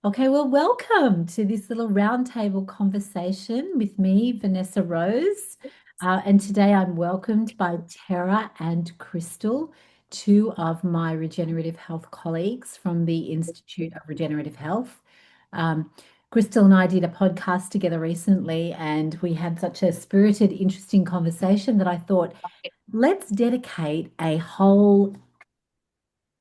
Okay, well, welcome to this little roundtable conversation with me, Vannessa Rose. And today I'm welcomed by Terra and Krystal, two of my regenerative health colleagues from the Institute of Regenerative Health. Um, Krystal and I did a podcast together recently, and we had such a spirited, interesting conversation that I thought, let's dedicate a whole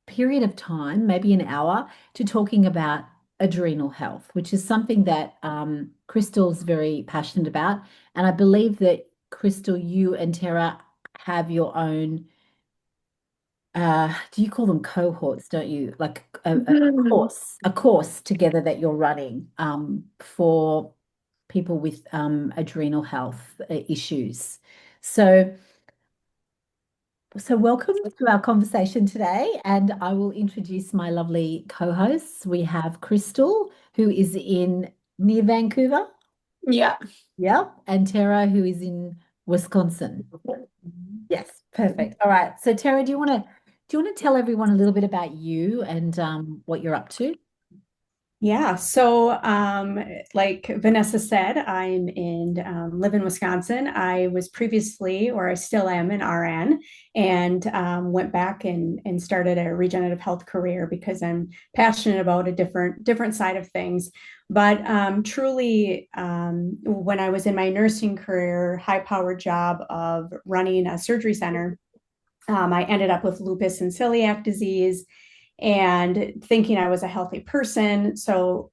period of time, maybe an hour, to talking about adrenal health, which is something that Krystal's very passionate about. And I believe that Krystal, you and Terra have your own, do you call them cohorts, don't you? Like Mhm. a course together that you're running for people with adrenal health issues. So welcome to our conversation today, and I will introduce my lovely co-hosts. We have Krystal, who is in near Vancouver, Yeah. yeah, and Terra, who is in Wisconsin. Yes, perfect. All right. So Terra, do you want to tell everyone a little bit about you and what you're up to? Yeah. So, like Vanessa said, live in Wisconsin. I was previously, or I still am, an RN, and went back and started a regenerative health career because I'm passionate about a different side of things. But truly, when I was in my nursing career, high powered job of running a surgery center, I ended up with lupus and celiac disease and thinking I was a healthy person. So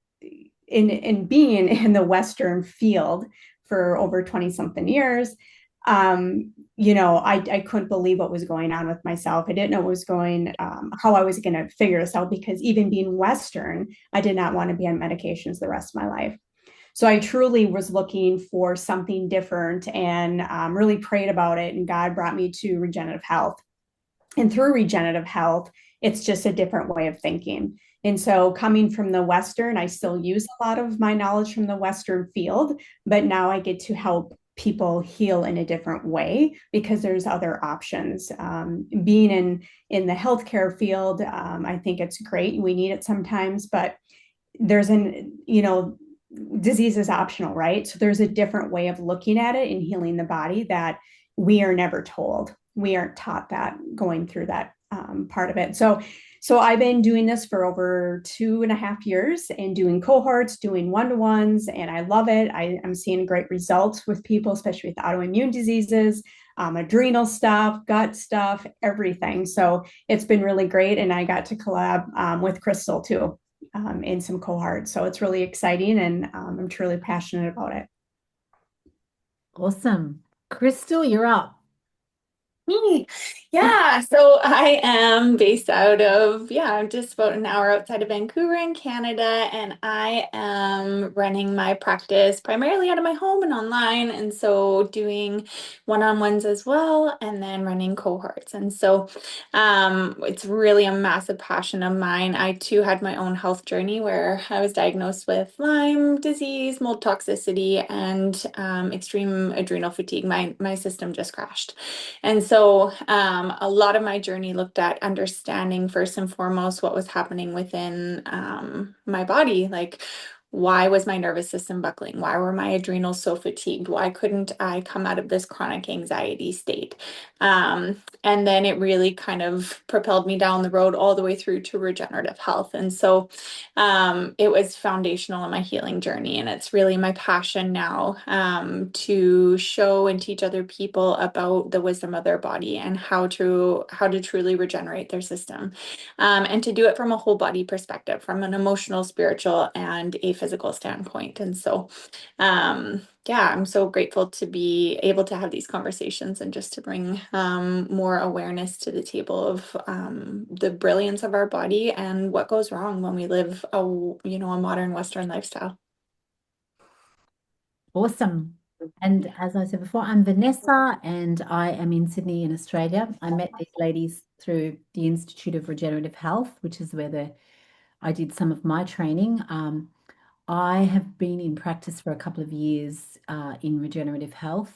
in being in the Western field for over 20 something years, I couldn't believe what was going on with myself. I didn't know what was how I was going to figure this out because even being Western, I did not want to be on medications the rest of my life. So I truly was looking for something different and really prayed about it. And God brought me to regenerative health. And through regenerative health, it's just a different way of thinking. And so, coming from the Western, I still use a lot of my knowledge from the Western field, but now I get to help people heal in a different way because there's other options. Being in the healthcare field, I think it's great. We need it sometimes, but there's disease is optional, right? So there's a different way of looking at it and healing the body that we are never told. We aren't taught that going through that part of it. So I've been doing this for over 2.5 years and doing cohorts, doing one-to-ones, and I love it. I'm seeing great results with people, especially with autoimmune diseases, adrenal stuff, gut stuff, everything. So it's been really great. And I got to collab with Krystal too in some cohorts. So it's really exciting and I'm truly passionate about it. Awesome. Krystal, you're up. Me. Yeah, so I am based out of, just about an hour outside of Vancouver in Canada, and I am running my practice primarily out of my home and online, and so doing one-on-ones as well, and then running cohorts. And so it's really a massive passion of mine. I too had my own health journey where I was diagnosed with Lyme disease, mold toxicity, and extreme adrenal fatigue. My system just crashed. And so a lot of my journey looked at understanding first and foremost what was happening within my body. Like, why was my nervous system buckling? Why were my adrenals so fatigued? Why couldn't I come out of this chronic anxiety state? And then it really kind of propelled me down the road all the way through to regenerative health. And so it was foundational in my healing journey. And it's really my passion now to show and teach other people about the wisdom of their body and how to truly regenerate their system. And to do it from a whole body perspective, from an emotional, spiritual, and a physical standpoint. And so yeah, I'm so grateful to be able to have these conversations and just to bring more awareness to the table of the brilliance of our body and what goes wrong when we live a modern Western lifestyle. Awesome. And as I said before, I'm Vannessa and I am in Sydney in Australia. I met these ladies through the Institute of Regenerative Health, which is where I did some of my training. I have been in practice for a couple of years in regenerative health,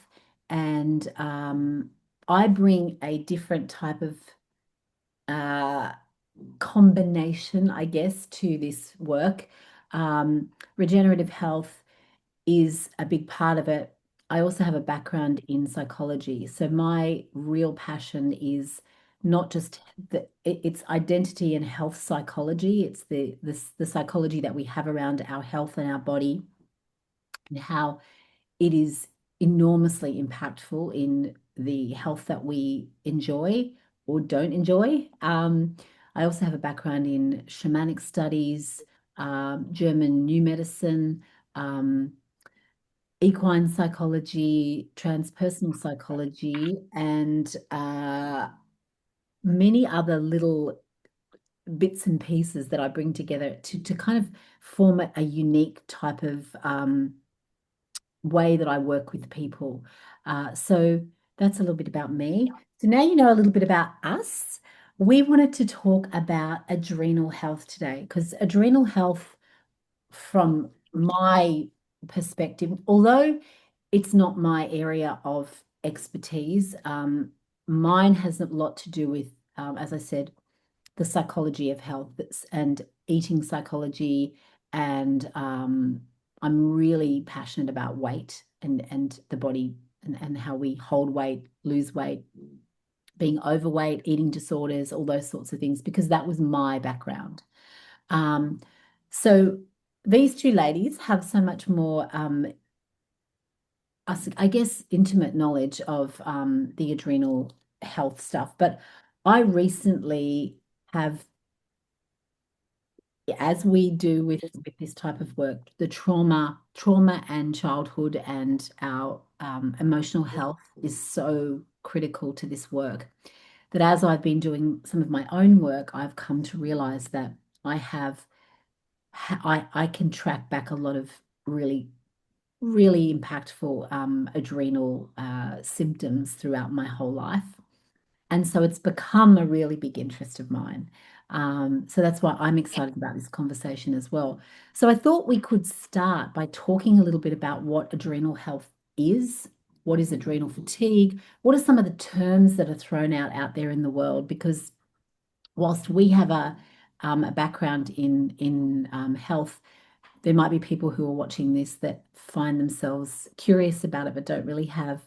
and I bring a different type of uh, combination, I guess, to this work. Regenerative health is a big part of it. I also have a background in psychology. So my real passion is not just it's identity and health psychology. It's the psychology that we have around our health and our body and how it is enormously impactful in the health that we enjoy or don't enjoy. I also have a background in shamanic studies, German new medicine, um, equine psychology, transpersonal psychology, and many other little bits and pieces that I bring together to kind of form a unique type of way that I work with people. So that's a little bit about me. So now you know a little bit about us. We wanted to talk about adrenal health today because adrenal health, from my perspective, although it's not my area of expertise, mine has a lot to do with, as I said, the psychology of health and eating psychology. And I'm really passionate about weight and the body and how we hold weight, lose weight, being overweight, eating disorders, all those sorts of things, because that was my background. Um, so these two ladies have so much more, I guess, intimate knowledge of the adrenal health stuff. But I recently have, as we do with this type of work, the trauma and childhood and our emotional health is so critical to this work that as I've been doing some of my own work, I've come to realize that I have I can track back a lot of really really impactful adrenal symptoms throughout my whole life. And so it's become a really big interest of mine. So that's why I'm excited about this conversation as well. So I thought we could start by talking a little bit about what adrenal health is. What is adrenal fatigue? What are some of the terms that are thrown out there in the world? Because whilst we have a background in health, there might be people who are watching this that find themselves curious about it but don't really have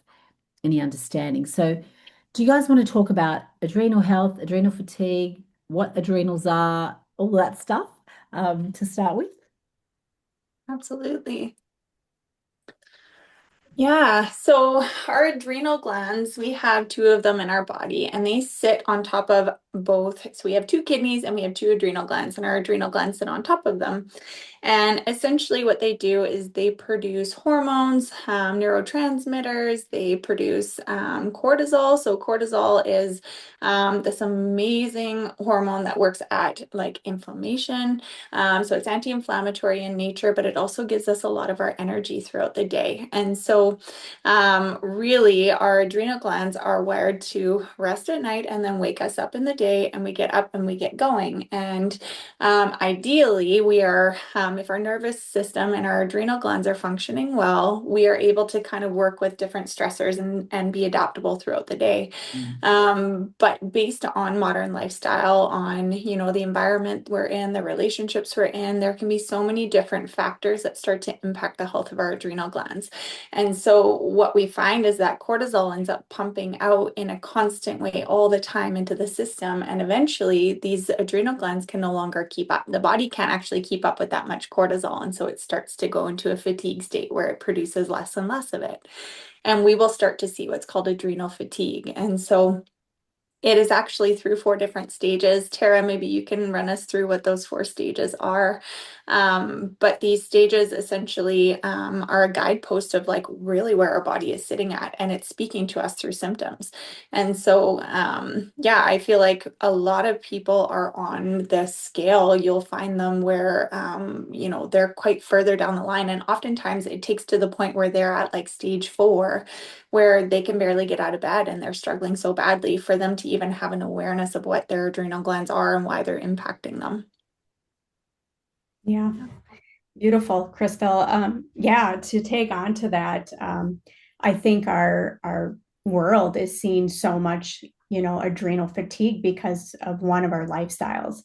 any understanding. So, do you guys want to talk about adrenal health, adrenal fatigue, what adrenals are, all that stuff to start with? Absolutely. Yeah, so our adrenal glands, we have two of them in our body and they sit on top of both. So we have two kidneys and we have two adrenal glands, and our adrenal glands sit on top of them. And essentially, what they do is they produce hormones, neurotransmitters, they produce cortisol. So, cortisol is this amazing hormone that works at like inflammation. So, it's anti inflammatory in nature, but it also gives us a lot of our energy throughout the day. And so, really, our adrenal glands are wired to rest at night and then wake us up in the day, and we get up and we get going. And ideally, we are, if our nervous system and our adrenal glands are functioning well, we are able to kind of work with different stressors and be adaptable throughout the day. Mm. But based on modern lifestyle, on, the environment we're in, the relationships we're in, there can be so many different factors that start to impact the health of our adrenal glands. And so what we find is that cortisol ends up pumping out in a constant way all the time into the system. And eventually these adrenal glands can no longer keep up. The body can't actually keep up with that much cortisol. And so it starts to go into a fatigue state where it produces less and less of it. And we will start to see what's called adrenal fatigue. And so it is actually through 4 different stages. Terra, maybe you can run us through what those 4 stages are. But these stages essentially are a guidepost of like really where our body is sitting at, and it's speaking to us through symptoms. And so, yeah, I feel like a lot of people are on this scale. You'll find them where, they're quite further down the line. And oftentimes it takes to the point where they're at like stage 4, where they can barely get out of bed and they're struggling so badly for them to even have an awareness of what their adrenal glands are and why they're impacting them. Yeah, beautiful, Krystal. Yeah, to take on to that, I think our world is seeing so much, adrenal fatigue because of one of our lifestyles.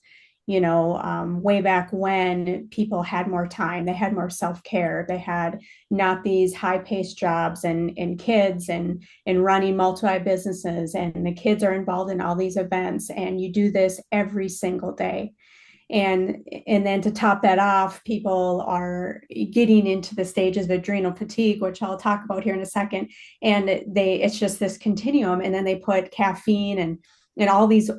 way back when people had more time, they had more self-care, they had not these high-paced jobs and kids and running multi-businesses, and the kids are involved in all these events, and you do this every single day. And then to top that off, people are getting into the stages of adrenal fatigue, which I'll talk about here in a second. And it's just this continuum. And then they put caffeine and all these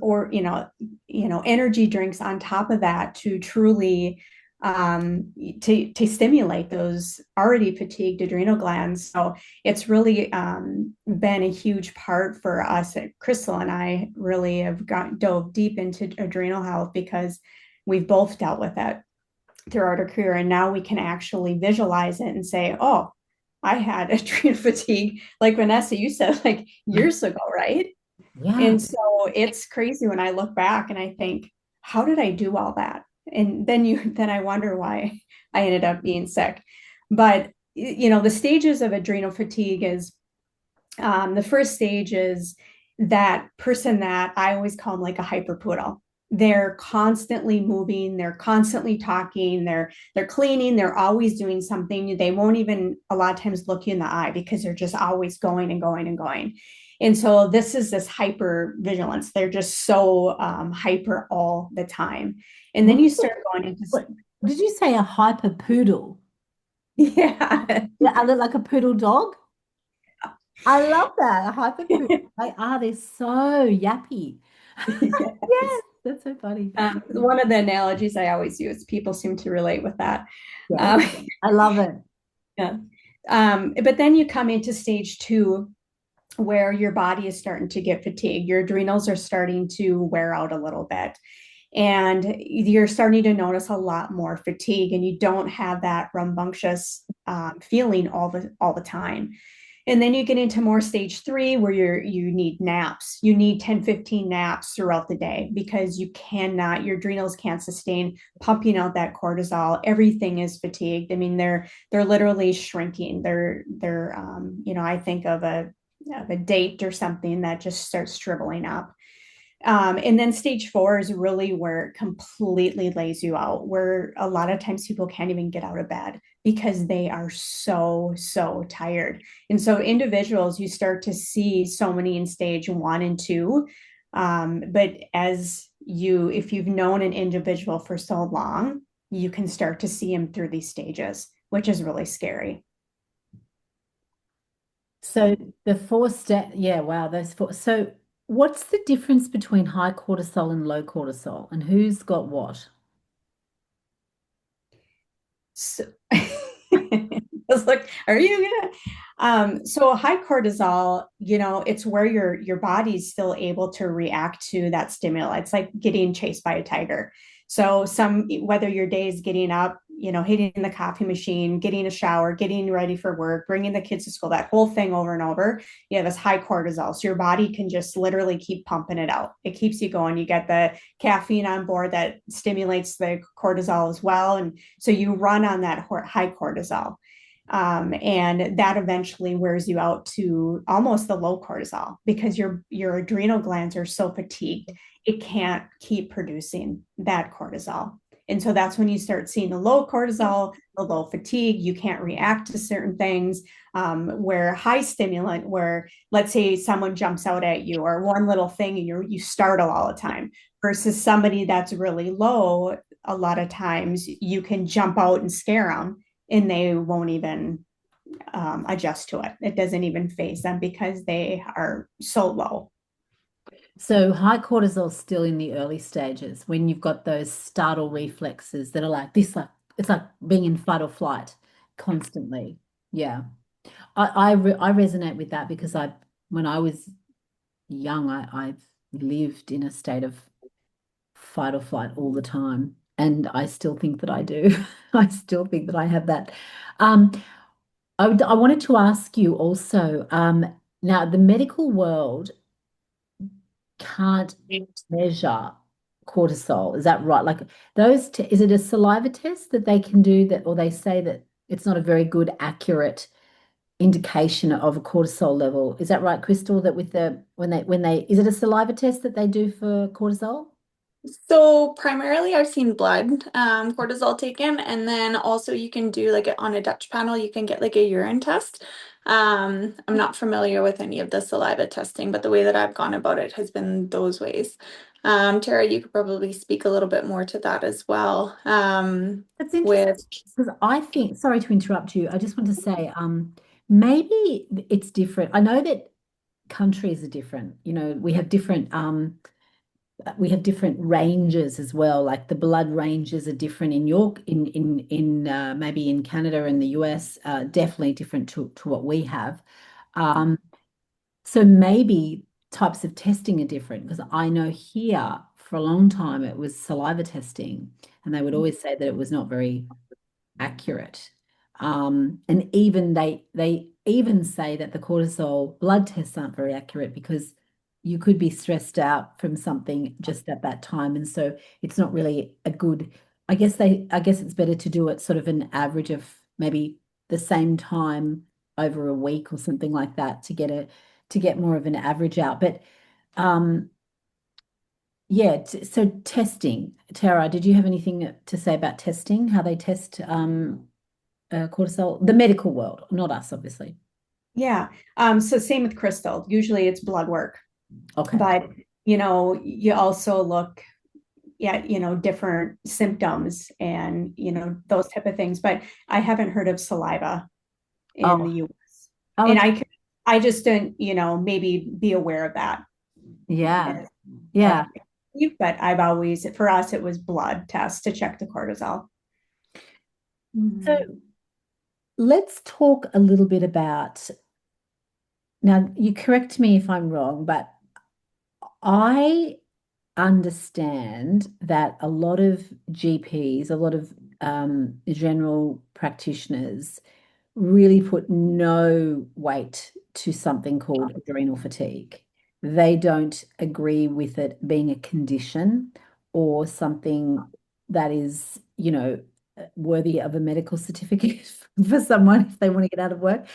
energy drinks on top of that to truly to stimulate those already fatigued adrenal glands. So it's really been a huge part for us at Krystal, and I really have dove deep into adrenal health because we've both dealt with it throughout our career. And now we can actually visualize it and say, oh, I had adrenal fatigue, like Vannessa, you said, like years ago, right? Yeah. And so it's crazy when I look back and I think, how did I do all that? And then I wonder why I ended up being sick. But the stages of adrenal fatigue is the first stage is that person that I always call them like a hyper poodle. They're constantly moving, they're constantly talking, they're cleaning, they're always doing something. They won't even a lot of times look you in the eye because they're just always going and going and going. And so this hyper vigilance. They're just so hyper all the time. And then you start going into did you say a hyper poodle? Yeah. Yeah, I look like a poodle dog. I love that. A hyper poodle. They're so yappy. Yes, that's so funny. One of the analogies I always use, people seem to relate with that. Yeah, I love it. Yeah. But then you come into stage 2 where your body is starting to get fatigued. Your adrenals are starting to wear out a little bit. And you're starting to notice a lot more fatigue, and you don't have that rambunctious feeling all the time. And then you get into more stage 3 where you need naps. You need 10, 15 naps throughout the day because your adrenals can't sustain pumping out that cortisol. Everything is fatigued. I mean, they're literally shrinking. I think of a date or something that just starts shriveling up. And then stage 4 is really where it completely lays you out, where a lot of times people can't even get out of bed because they are so, so tired. And so individuals, you start to see so many in stage 1 and 2. But if you've known an individual for so long, you can start to see them through these stages, which is really scary. So the 4 step, yeah, wow, those 4. So what's the difference between high cortisol and low cortisol, and who's got what? So, look, are you gonna? So high cortisol, it's where your body's still able to react to that stimuli. It's like getting chased by a tiger. So whether your day is getting up, hitting the coffee machine, getting a shower, getting ready for work, bringing the kids to school, that whole thing over and over, you have this high cortisol. So your body can just literally keep pumping it out. It keeps you going. You get the caffeine on board that stimulates the cortisol as well. And so you run on that high cortisol. And that eventually wears you out to almost the low cortisol because your adrenal glands are so fatigued, it can't keep producing that cortisol. And so that's when you start seeing the low cortisol, the low fatigue. You can't react to certain things. Where high stimulant, where let's say someone jumps out at you or one little thing and you startle all the time, versus somebody that's really low, a lot of times you can jump out and scare them and they won't even adjust to it. It doesn't even phase them because they are so low. So high cortisol is still in the early stages when you've got those startle reflexes that are like this, like it's like being in fight or flight constantly. Yeah. I resonate with that because when I was young, I've lived in a state of fight or flight all the time. And I still think that I do. I still think that I have that. Um, I wanted to ask you also, now the medical world can't measure cortisol. Is that right? Like is it a saliva test that they can do that, or they say that it's not a very good, accurate indication of a cortisol level? Is that right, Krystal? That with is it a saliva test that they do for cortisol? So primarily I've seen blood cortisol taken, and then also you can do like on a Dutch panel, you can get like a urine test. I'm not familiar with any of the saliva testing, but the way that I've gone about it has been those ways. Tara, you could probably speak a little bit more to that as well. That's interesting With because I think, sorry to interrupt you, I just want to say, maybe it's different. I know that countries are different. You know, we have different ranges as well. Like the blood ranges are different in York, in maybe in Canada and the US, definitely different to what we have. Um, so maybe types of testing are different because I know here for a long time it was saliva testing, and they would always say that it was not very accurate. And even they even say that the cortisol blood tests aren't very accurate because you could be stressed out from something just at that time. And so it's not really a good, I guess it's better to do it sort of an average of maybe the same time over a week or something like that to get more of an average out. But um yeah, so testing. Tara, did you have anything to say about testing, how they test cortisol? The medical world, not us, obviously. Yeah. So same with Krystal. Usually it's blood work, Okay. but you also look at, different symptoms and, those type of things. But I haven't heard of saliva in Oh, the US. oh, And okay. I just didn't, maybe be aware of that. Yeah. As- Yeah. But I've always, for us, it was blood tests to check the cortisol. So let's talk a little bit about, now you correct me if I'm wrong, but I understand that a lot of GPs, a lot of general practitioners really put no weight to something called adrenal fatigue. They don't agree with it being a condition or something that is, worthy of a medical certificate for someone if they want to get out of work.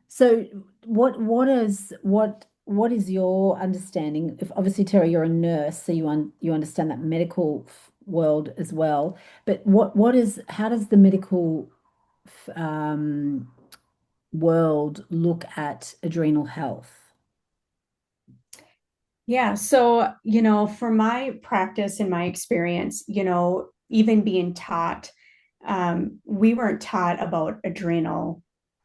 So what is your understanding? If obviously, Terry, you're a nurse, so you understand that medical world as well. But what is how does the medical um, world look at adrenal health? Yeah. So, from my practice and my experience, even being taught, we weren't taught about adrenal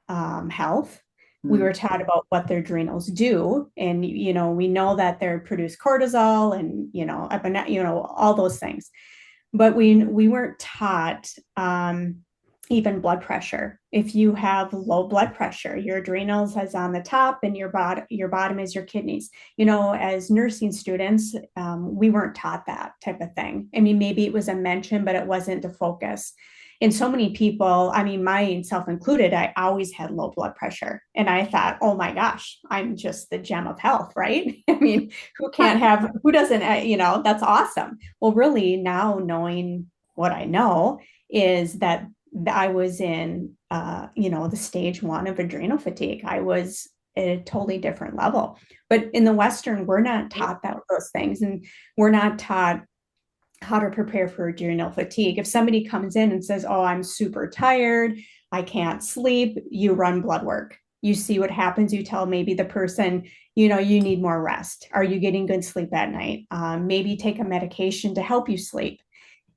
health. We Mm, were taught about what their adrenals do. And, we know that they produce cortisol and, all those things. But we weren't taught even blood pressure. If you have low blood pressure, your adrenals is on the top and your bottom is your kidneys. As nursing students, we weren't taught that type of thing. I mean, maybe it was a mention, but it wasn't the focus. And so many people, I mean, myself included, I always had low blood pressure. And I thought, oh my gosh, I'm just the gem of health, right? I mean, who doesn't, that's awesome. Well, really, now knowing what I know is that I was in, the stage 1 of adrenal fatigue. I was at a totally different level. But in the Western, we're not taught those things, and we're not taught how to prepare for adrenal fatigue. If somebody comes in and says, "Oh, I'm super tired, I can't sleep," you run blood work. You see what happens. You tell maybe the person, you need more rest. Are you getting good sleep at night? Maybe take a medication to help you sleep.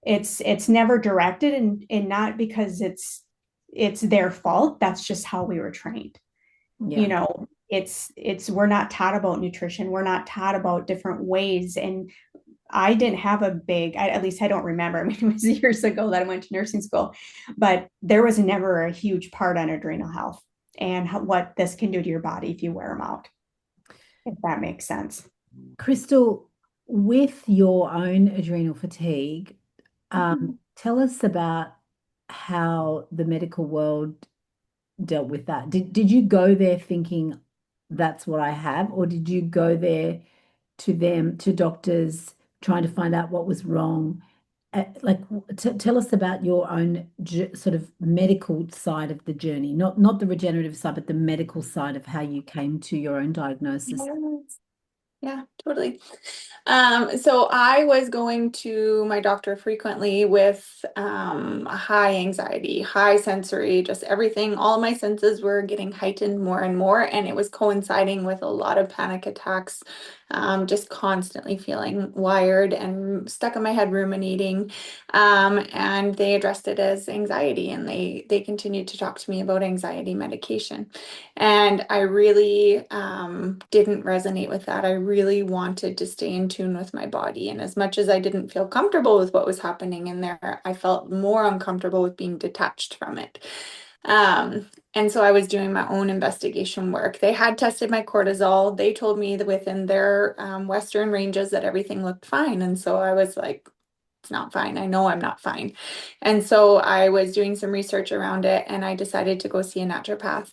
It's never directed, and not because it's their fault. That's just how we were trained. yeah. It's we're not taught about nutrition. We're not taught about different ways. And I didn't have at least I don't remember. I mean, it was years ago that I went to nursing school, but there was never a huge part on adrenal health and what this can do to your body if you wear them out, if that makes sense. Krystal, with your own adrenal fatigue, tell us about how the medical world dealt with that. Did you go there thinking that's what I have, or did you go there to doctors trying to find out what was wrong? Like, tell us about your own sort of medical side of the journey, not the regenerative side, but the medical side of how you came to your own diagnosis. Yeah, totally. So I was going to my doctor frequently with high anxiety, high sensory, just everything. All my senses were getting heightened more and more, and it was coinciding with a lot of panic attacks, just constantly feeling wired and stuck in my head ruminating. And they addressed it as anxiety, and they continued to talk to me about anxiety medication. And I really didn't resonate with that. I really wanted to stay in tune with my body. And as much as I didn't feel comfortable with what was happening in there, I felt more uncomfortable with being detached from it. And so I was doing my own investigation work. They had tested my cortisol. They told me that within their Western ranges that everything looked fine. And so I was like, it's not fine. I know I'm not fine. And so I was doing some research around it and I decided to go see a naturopath.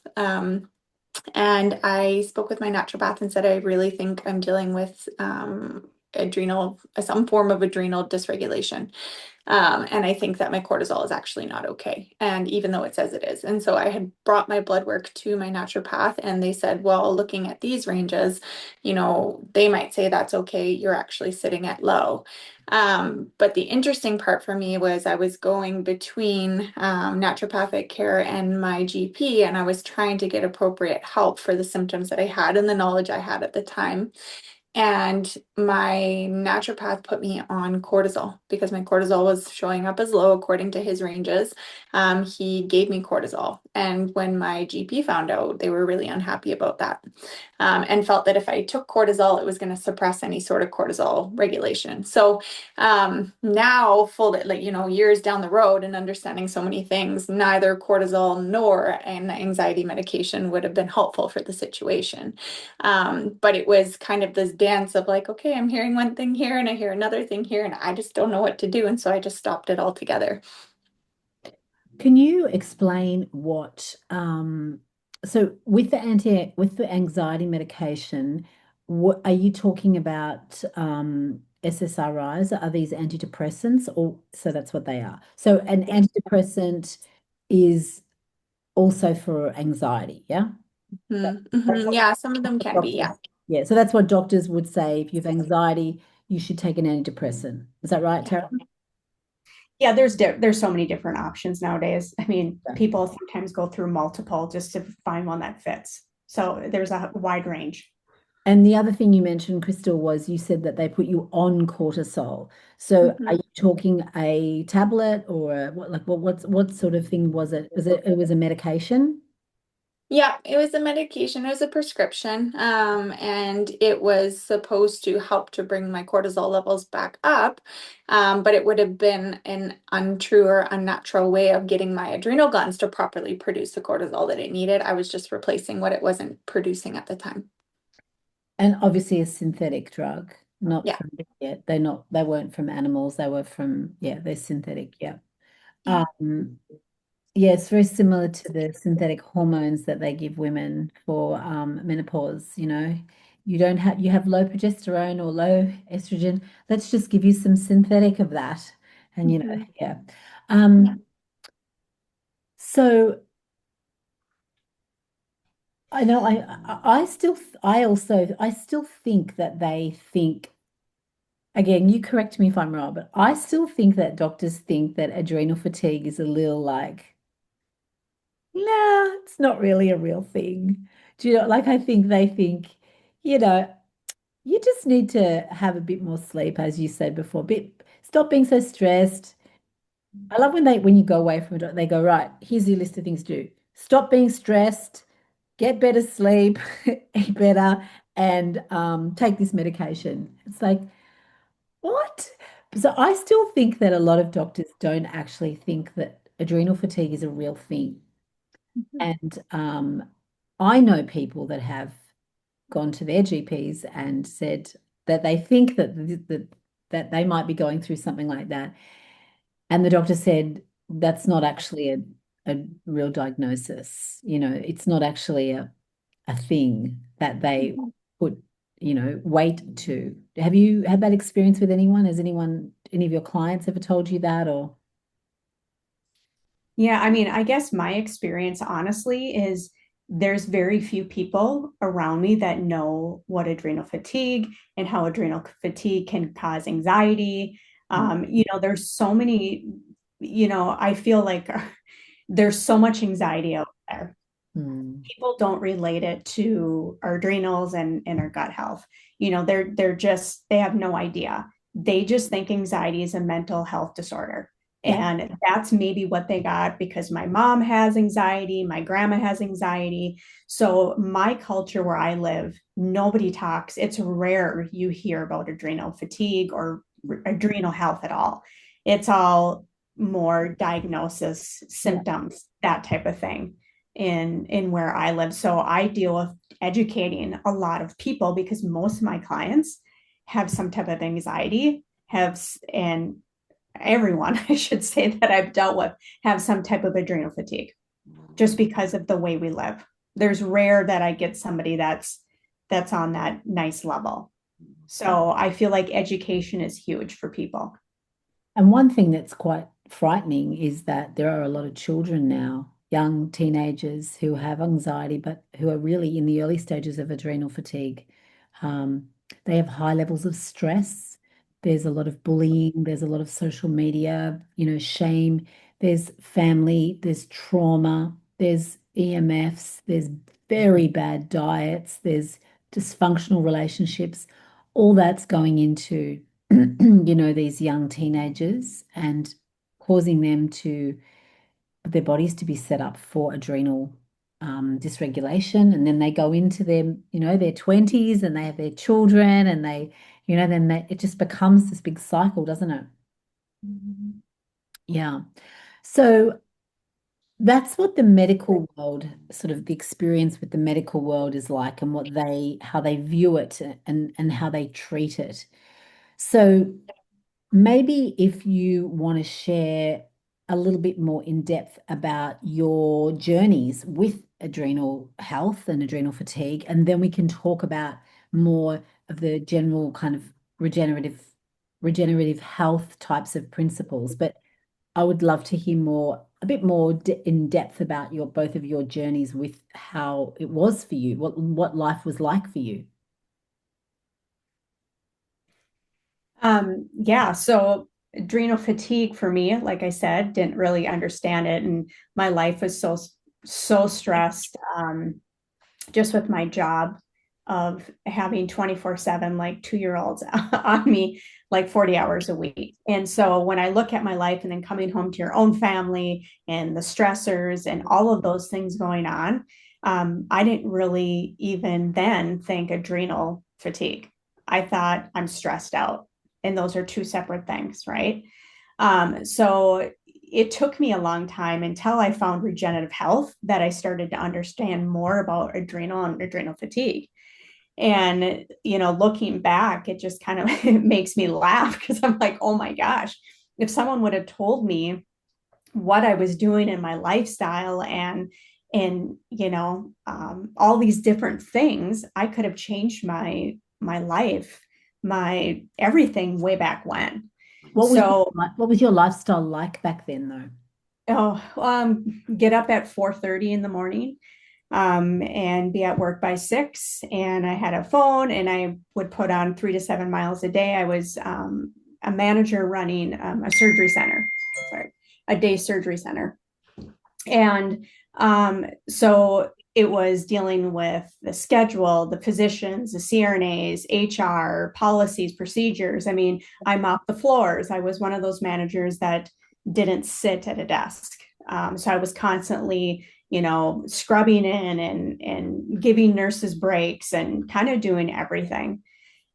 And I spoke with my naturopath and said, I really think I'm dealing with some form of adrenal dysregulation. And I think that my cortisol is actually not okay. And even though it says it is. And so I had brought my blood work to my naturopath and they said, well, looking at these ranges, they might say that's okay. You're actually sitting at low. But the interesting part for me was I was going between naturopathic care and my GP, and I was trying to get appropriate help for the symptoms that I had and the knowledge I had at the time. And my naturopath put me on cortisol because my cortisol was showing up as low according to his ranges. He gave me cortisol. And when my GP found out, they were really unhappy about that and felt that if I took cortisol, it was going to suppress any sort of cortisol regulation. So now, years down the road and understanding so many things, neither cortisol nor an anxiety medication would have been helpful for the situation. But it was kind of this dance of like, okay, I'm hearing one thing here and I hear another thing here and I just don't know what to do. And so I just stopped it altogether. Can you explain so with the anxiety medication, what are you talking about SSRIs? Are these antidepressants or so that's what they are? So an antidepressant is also for anxiety, yeah? That's what Yeah, some of them can be. Yeah. doctors, yeah. So that's what doctors would say if you have anxiety, you should take an antidepressant. Is that right, Tara? Yeah, there's so many different options nowadays. I mean, Yeah. people sometimes go through multiple just to find one that fits. So there's a wide range. And the other thing you mentioned, Krystal, was you said that they put you on cortisol. So are Mhm. you talking a tablet or what sort of thing was it? It was a medication? Yeah, it was a medication. It was a prescription, and it was supposed to help to bring my cortisol levels back up. But it would have been an untrue or unnatural way of getting my adrenal glands to properly produce the cortisol that it needed. I was just replacing what it wasn't producing at the time. And obviously a synthetic drug, not Yeah. from, yeah, they weren't from animals, they were from, yeah, they're synthetic, yeah. Yeah. Yeah, it's very similar to the synthetic hormones that they give women for menopause. You have low progesterone or low estrogen. Let's just give you some synthetic of that. And Mhm. yeah. Yeah. So I know I still think that they think, again, you correct me if I'm wrong, but I still think that doctors think that adrenal fatigue is a little like, nah, it's not really a real thing. Do you know, like I think they think, you know, you just need to have a bit more sleep, as you said before, stop being so stressed. I love when you go away from it, they go, right, here's your list of things to do. Stop being stressed, get better sleep, eat better, and take this medication. It's like, what? So I still think that a lot of doctors don't actually think that adrenal fatigue is a real thing. Mhm. And I know people that have gone to their GPs and said that they think that they might be going through something like that. And the doctor said that's not actually a real diagnosis. It's not actually a thing that they Mhm. put, weight to. Have you had that experience with anyone? Has any of your clients ever told you that or? Yeah, I mean, I guess my experience honestly is there's very few people around me that know what adrenal fatigue and how adrenal fatigue can cause anxiety. There's so many, I feel like there's so much anxiety out there. People don't relate it to our adrenals and our gut health. They have no idea. They just think anxiety is a mental health disorder. And that's maybe what they got because my mom has anxiety, my grandma has anxiety. So my culture where I live, nobody talks. It's rare you hear about adrenal fatigue or adrenal health at all. It's all more diagnosis, symptoms, that type of thing in where I live. So I deal with educating a lot of people because most of my clients have some type of anxiety, and everyone, I should say, that I've dealt with have some type of adrenal fatigue just because of the way we live. There's rare that I get somebody that's on that nice level. So I feel like education is huge for people. And one thing that's quite frightening is that there are a lot of children now, young teenagers who have anxiety, but who are really in the early stages of adrenal fatigue. They have high levels of stress. There's a lot of bullying. There's a lot of social media, shame. There's family. There's trauma. There's EMFs. There's very bad diets. There's dysfunctional relationships. All that's going into these young teenagers and causing their bodies to be set up for adrenal dysregulation. And then they go into their 20s and they have their children and it just becomes this big cycle, doesn't it? Mm-hmm. Yeah. So that's what the medical world, sort of the experience with the medical world is like and how they view it and how they treat it. So maybe if you want to share a little bit more in depth about your journeys with adrenal health and adrenal fatigue, and then we can talk about more of the general kind of regenerative health types of principles. But I would love to hear a bit more in depth about both of your journeys with how it was for you, what life was like for you. So adrenal fatigue for me, like I said, didn't really understand it. And my life was so stressed, just with my job of having 24/7, like 2-year-olds on me, like 40 hours a week. And so when I look at my life and then coming home to your own family and the stressors and all of those things going on, I didn't really even then think adrenal fatigue. I thought I'm stressed out. And those are two separate things, right? So it took me a long time until I found regenerative health that I started to understand more about adrenal and adrenal fatigue. And, looking back, it just kind of it makes me laugh because I'm like, oh my gosh, if someone would have told me what I was doing in my lifestyle and all these different things, I could have changed my life, my everything way back when. What was your lifestyle like back then, though? Get up at 4:30 in the morning, and be at work by 6. And I had a phone and I would put on 3 to 7 miles a day. I was a manager running a surgery center, a day surgery center. And so it was dealing with the schedule, the physicians, the CRNAs, HR, policies, procedures. I mean, I mopped the floors. I was one of those managers that didn't sit at a desk. So I was constantly, scrubbing in and giving nurses breaks and kind of doing everything.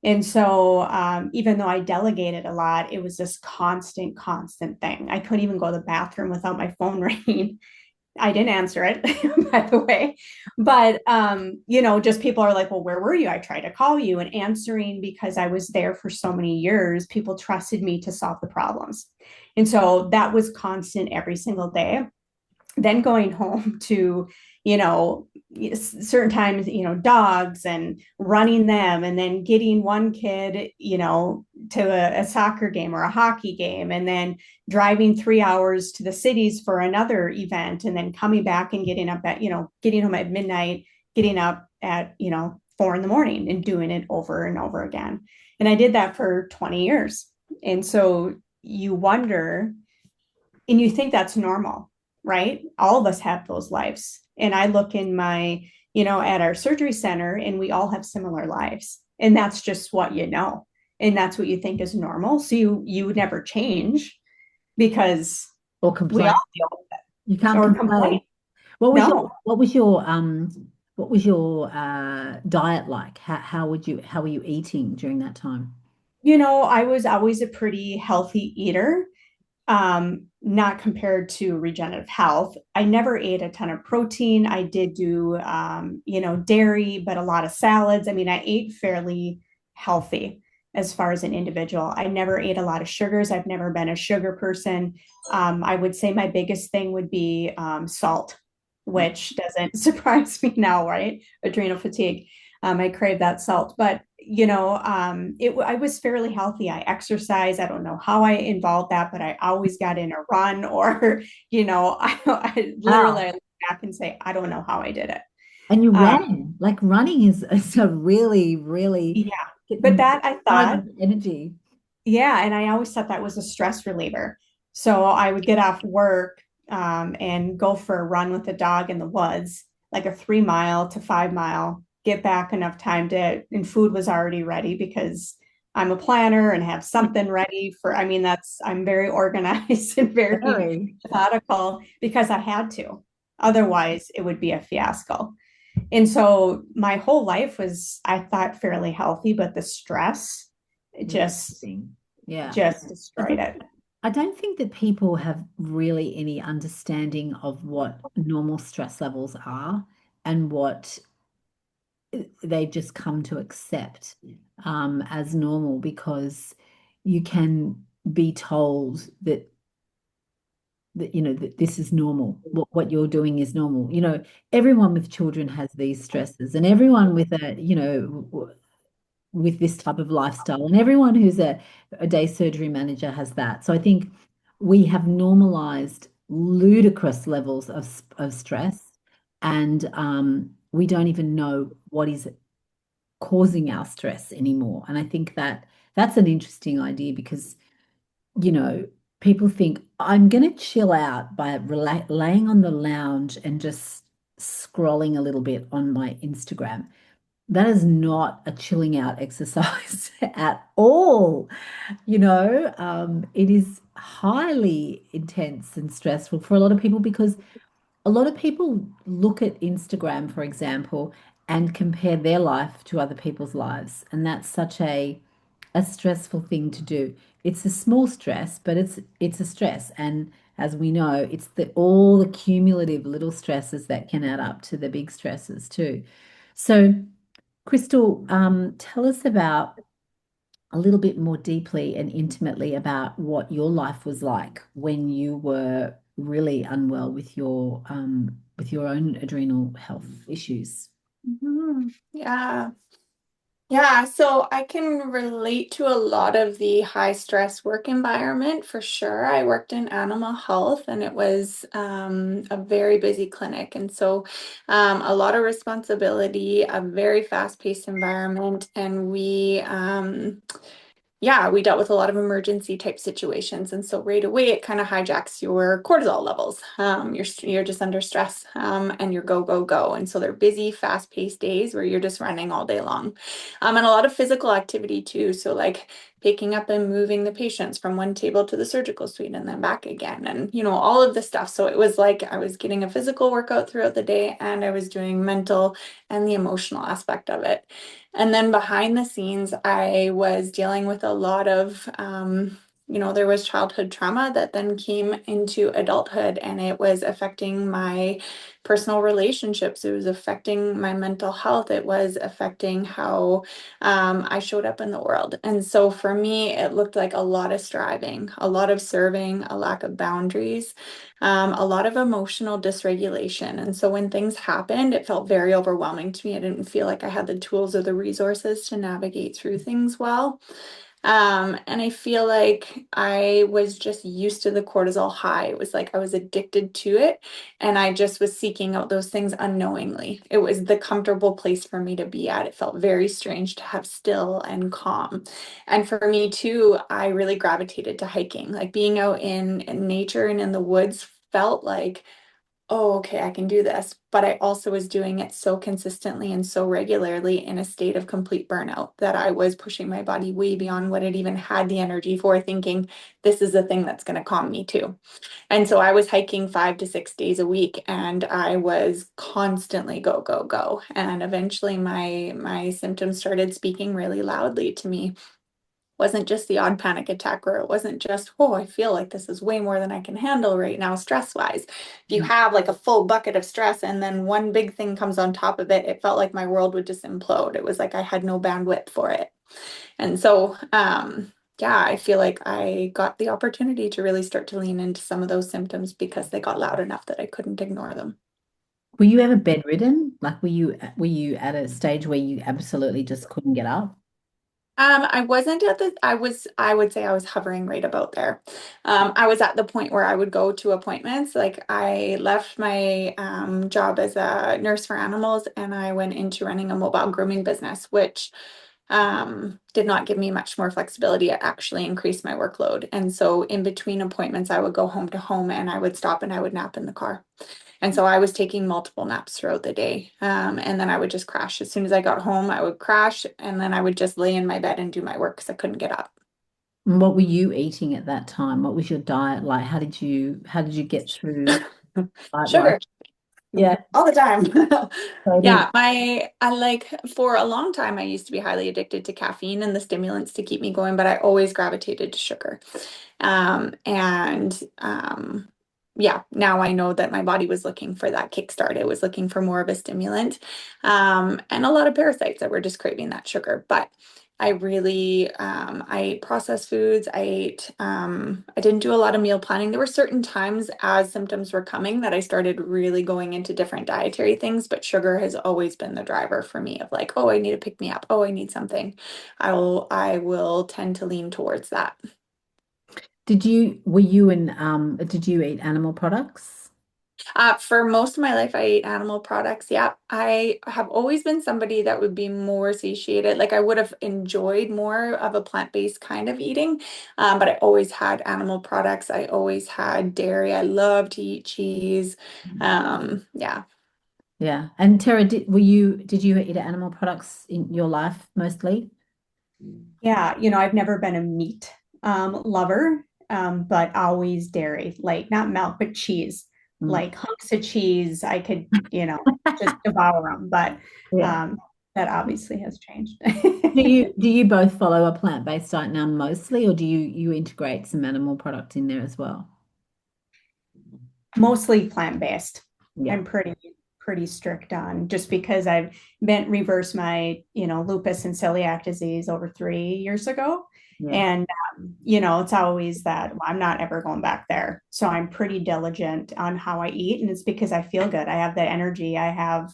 And so even though I delegated a lot, it was this constant thing. I couldn't even go to the bathroom without my phone ringing. I didn't answer it, by the way. But, just people are like, well, where were you? I tried to call you, and answering because I was there for so many years, people trusted me to solve the problems. And so that was constant every single day. Then going home to, certain times, dogs and running them, and then getting one kid, to a soccer game or a hockey game, and then driving 3 hours to the cities for another event, and then coming back and getting up at, getting home at midnight, getting up at, 4 in the morning, and doing it over and over again. And I did that for 20 years. And so you wonder, and you think that's normal, right? All of us have those lives. And I look in my, at our surgery center, and we all have similar lives. And that's just what and that's what you think is normal. So you would never change because Or we complain. all deal with it. You can't Or complain. No. What was your diet like? How were you eating during that time? I was always a pretty healthy eater, not compared to Regenerative Health. I never ate a ton of protein. I did do, dairy, but a lot of salads. I mean, I ate fairly healthy as far as an individual. I never ate a lot of sugars. I've never been a sugar person. I would say my biggest thing would be salt, which doesn't surprise me now, right? Adrenal fatigue. I crave that salt, but I was fairly healthy. I exercise. I don't know how I involved that, but I always got in a run, or, I literally Wow. look back and say, I don't know how I did it. And you Um, ran. Like running is a really, really yeah, but that I high thought, energy. yeah, and I always thought that was a stress reliever. So I would get off work, and go for a run with the dog in the woods, like a 3 mile to 5 mile, get back enough time and food was already ready because I'm a planner and have something ready I mean, I'm very organized and very Very. methodical because I had to. Otherwise, it would be a fiasco. And so my whole life was, I thought, fairly healthy, but the stress just Interesting. Yeah. just I destroyed think it. I don't think that people have really any understanding of what normal stress levels are and what they've just come to accept as normal, because you can be told that that this is normal. What you're doing is normal. Everyone with children has these stresses, and everyone with with this type of lifestyle, and everyone who's a day surgery manager has that. So I think we have normalized ludicrous levels of stress, and we don't even know what is causing our stress anymore. And I think that that's an interesting idea, because you know, people think I'm going to chill out by laying on the lounge and just scrolling a little bit on my Instagram. That is not a chilling out exercise at all. It is highly intense and stressful for a lot of people, because a lot of people look at Instagram, for example, and compare their life to other people's lives. And that's such a stressful thing to do. It's a small stress, but it's a stress. And as we know, it's all the cumulative little stresses that can add up to the big stresses too. So, Krystal, tell us about a little bit more deeply and intimately about what your life was like when you were really unwell with your own adrenal health issues. Yeah. Yeah, so I can relate to a lot of the high stress work environment for sure. I worked in animal health, and it was a very busy clinic. And so a lot of responsibility, a very fast-paced environment, and yeah, we dealt with a lot of emergency type situations. And so right away, it kind of hijacks your cortisol levels. You're just under stress, and you're go, go, go. And so they're busy, fast-paced days where you're just running all day long. And a lot of physical activity too. So like picking up and moving the patients from one table to the surgical suite and then back again, and all of this stuff. So it was like I was getting a physical workout throughout the day, and I was doing mental and the emotional aspect of it. And then behind the scenes, I was dealing with a lot of, there was childhood trauma that then came into adulthood, and it was affecting my personal relationships. It was affecting my mental health. It was affecting how I showed up in the world. And so for me, it looked like a lot of striving, a lot of serving, a lack of boundaries, a lot of emotional dysregulation. And so when things happened, it felt very overwhelming to me. I didn't feel like I had the tools or the resources to navigate through things well. And I feel like I was just used to the cortisol high. It was like I was addicted to it, and I just was seeking out those things unknowingly. It was the comfortable place for me to be at. It felt very strange to have still and calm. And for me too, I really gravitated to hiking. Like being out in nature and in the woods felt like, oh, okay, I can do this. But I also was doing it so consistently and so regularly in a state of complete burnout that I was pushing my body way beyond what it even had the energy for, thinking this is the thing that's going to calm me too. And so I was hiking 5 to 6 days a week, and I was constantly go, go, go. And eventually my symptoms started speaking really loudly to me. Wasn't just the odd panic attack, or it wasn't just, oh, I feel like this is way more than I can handle right now, stress wise. If you have like a full bucket of stress and then one big thing comes on top of it, it felt like my world would just implode. It was like I had no bandwidth for it. And so, yeah, I feel like I got the opportunity to really start to lean into some of those symptoms because they got loud enough that I couldn't ignore them. Were you ever bedridden? Like were you at a stage where you absolutely just couldn't get up? I wasn't at I would say I was hovering right about there. I was at the point where I would go to appointments. Like I left my job as a nurse for animals and I went into running a mobile grooming business, which did not give me much more flexibility. It actually increased my workload. And so in between appointments, I would go home to home and I would stop and I would nap in the car. And so I was taking multiple naps throughout the day. And then I would just crash. As soon as I got home, I would crash and then I would just lay in my bed and do my work because I couldn't get up. And what were you eating at that time? What was your diet like? How did you get through diet wise? Sugar Yeah, all the time. totally. Yeah, I like for a long time I used to be highly addicted to caffeine and the stimulants to keep me going, but I always gravitated to sugar. And yeah, now I know that my body was looking for that kickstart. It was looking for more of a stimulant, and a lot of parasites that were just craving that sugar. But I really, I ate processed foods. I didn't do a lot of meal planning. There were certain times as symptoms were coming that I started really going into different dietary things, but sugar has always been the driver for me of like, oh, I need to pick me up. Oh, I need something. I will tend to lean towards that. Did you eat animal products? For most of my life, I ate animal products. Yeah, I have always been somebody that would be more satiated. Like I would have enjoyed more of a plant-based kind of eating, but I always had animal products. I always had dairy. I love to eat cheese. Yeah. Yeah. And Tara, did you eat animal products in your life mostly? Yeah, I've never been a meat lover, but always dairy, like not milk, but cheese, Mm. like hunks of cheese. I could, just devour them, but Yeah. um, that obviously has changed. Do you both follow a plant-based diet now mostly, or do you integrate some animal products in there as well? Mostly plant-based. Yeah. I'm pretty strict on just because I've been reversed my, lupus and celiac disease over 3 years ago. Yeah. And, it's always that well, I'm not ever going back there. So I'm pretty diligent on how I eat. And it's because I feel good. I have the energy. I have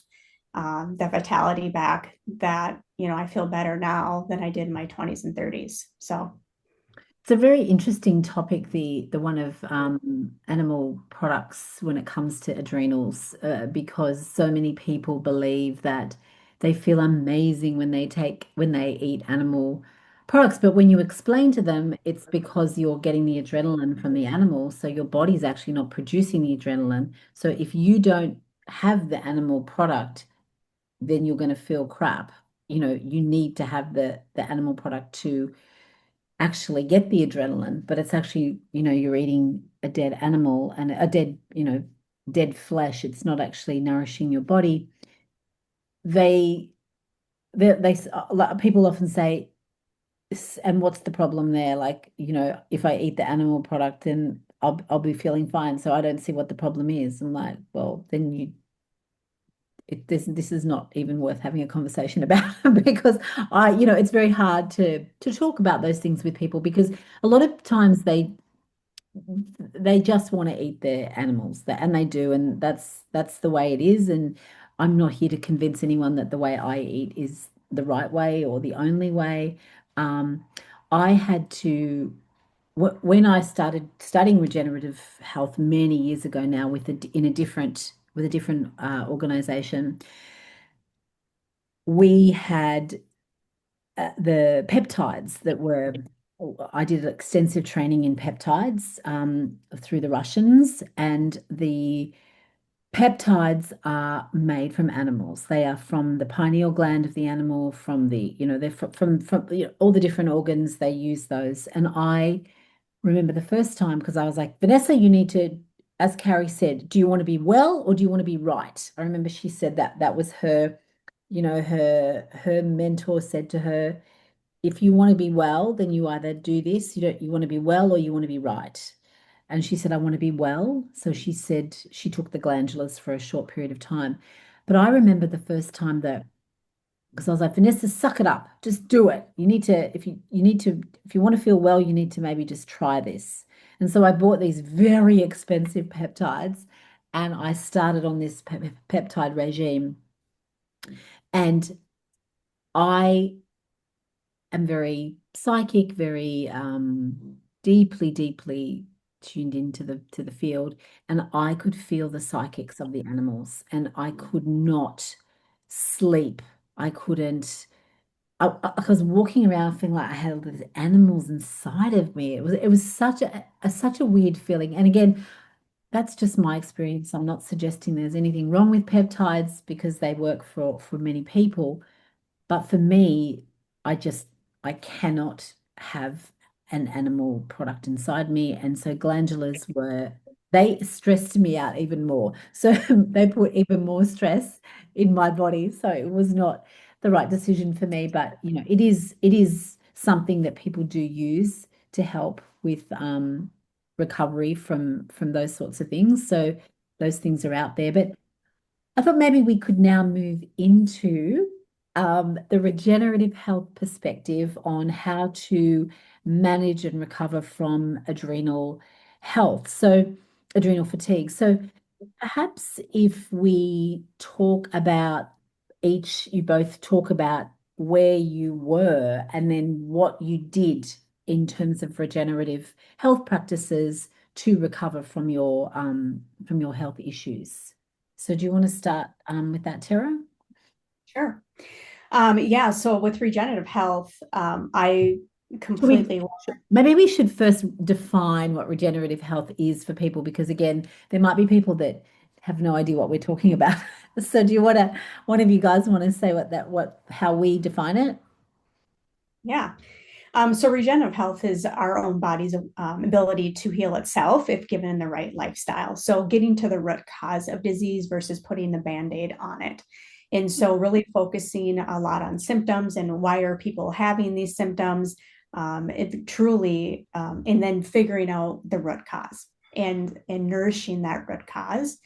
the vitality back that, I feel better now than I did in my 20s and 30s. So It's a very interesting topic, the one of animal products when it comes to adrenals, because so many people believe that they feel amazing when they eat animal products, but when you explain to them, it's because you're getting the adrenaline from the animal, so your body's actually not producing the adrenaline. So if you don't have the animal product, then you're going to feel crap. You need to have the animal product to actually get the adrenaline, but it's actually, you're eating a dead animal and a dead flesh. It's not actually nourishing your body. They, people often say, and what's the problem there? Like, if I eat the animal product, then I'll be feeling fine. So I don't see what the problem is. I'm like, well, then this is not even worth having a conversation about because it's very hard to talk about those things with people because a lot of times they just want to eat their animals and they do, and that's the way it is. And I'm not here to convince anyone that the way I eat is the right way or the only way. um I had to, when I started studying regenerative health many years ago now in a different, with a different organization, we had the peptides that were, I did extensive training in peptides through the Russians, and the peptides are made from animals. They are from the pineal gland of the animal, from the, they're from all the different organs. They use those. And I remember the first time, because I was like, Vannessa, you need to, as Carrie said, do you want to be well or do you want to be right? I remember she said that was her, her mentor said to her, if you want to be well, then you either do this, you want to be well or you want to be right. And she said, I want to be well. So she said she took the glandulas for a short period of time. But I remember the first time that, because I was like, Vannessa, suck it up. Just do it. You need to, if you want to feel well, you need to maybe just try this. And so I bought these very expensive peptides and I started on this peptide regime. And I am very psychic, very deeply tuned into the field, and I could feel the psychics of the animals, and I could not sleep. I couldn't. I was walking around feeling like I had all these animals inside of me. It was such a weird feeling. And again, that's just my experience. I'm not suggesting there's anything wrong with peptides because they work for many people. But for me, I just, I cannot have an animal product inside me. And so glandulars they stressed me out even more. So they put even more stress in my body. So it was not the right decision for me. But, it is something that people do use to help with recovery from those sorts of things. So those things are out there. But I thought maybe we could now move into the regenerative health perspective on how to manage and recover from adrenal health, so adrenal fatigue. So perhaps if we talk about you both talk about where you were and then what you did in terms of regenerative health practices to recover from your health issues. So do you want to start with that, Terra? Sure. Yeah, so with regenerative health, I Should we, completely, maybe we should first define what regenerative health is for people, because again, there might be people that have no idea what we're talking about. So do you want to, one of you guys want to say how we define it? yeah. So regenerative health is our own body's ability to heal itself if given the right lifestyle. So getting to the root cause of disease versus putting the Band-Aid on it. And so really focusing a lot on symptoms and why are people having these symptoms, it truly, and then figuring out the root cause and nourishing that root cause.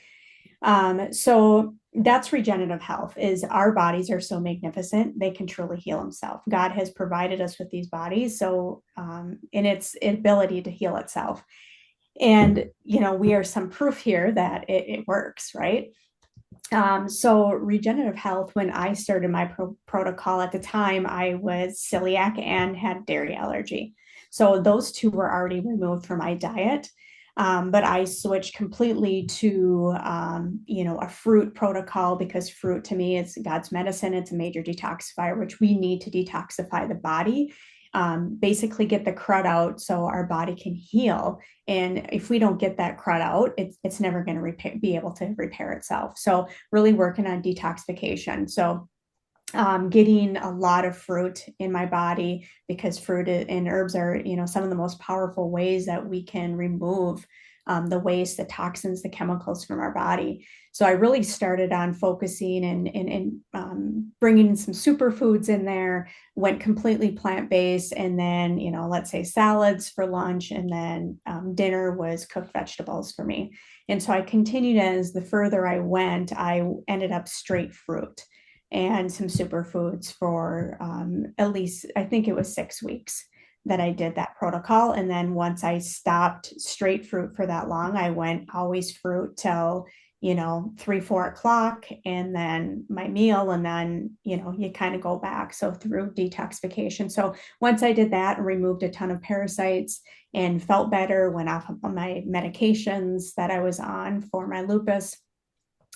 So that's regenerative health. Is our bodies are so magnificent, they can truly heal themselves. God has provided us with these bodies, so in its ability to heal itself. And we are some proof here that it works, right? So regenerative health, when I started my protocol at the time, I was celiac and had dairy allergy. So those two were already removed from my diet. But I switched completely to, a fruit protocol, because fruit to me is God's medicine. It's a major detoxifier, which we need to detoxify the body, basically get the crud out so our body can heal. And if we don't get that crud out, it's never going to be able to repair itself. So really working on detoxification. So getting a lot of fruit in my body, because fruit and herbs are, some of the most powerful ways that we can remove the waste, the toxins, the chemicals from our body. So I really started on focusing and bringing in some superfoods in there, went completely plant-based, and then, let's say salads for lunch, and then dinner was cooked vegetables for me. And so I continued, as the further I went, I ended up straight fruit and some superfoods for at least, I think it was 6 weeks that I did that protocol. And then once I stopped straight fruit for that long, I went always fruit till, 3, 4 o'clock, and then my meal, and then, you kind of go back. So through detoxification. So once I did that and removed a ton of parasites and felt better, went off of my medications that I was on for my lupus,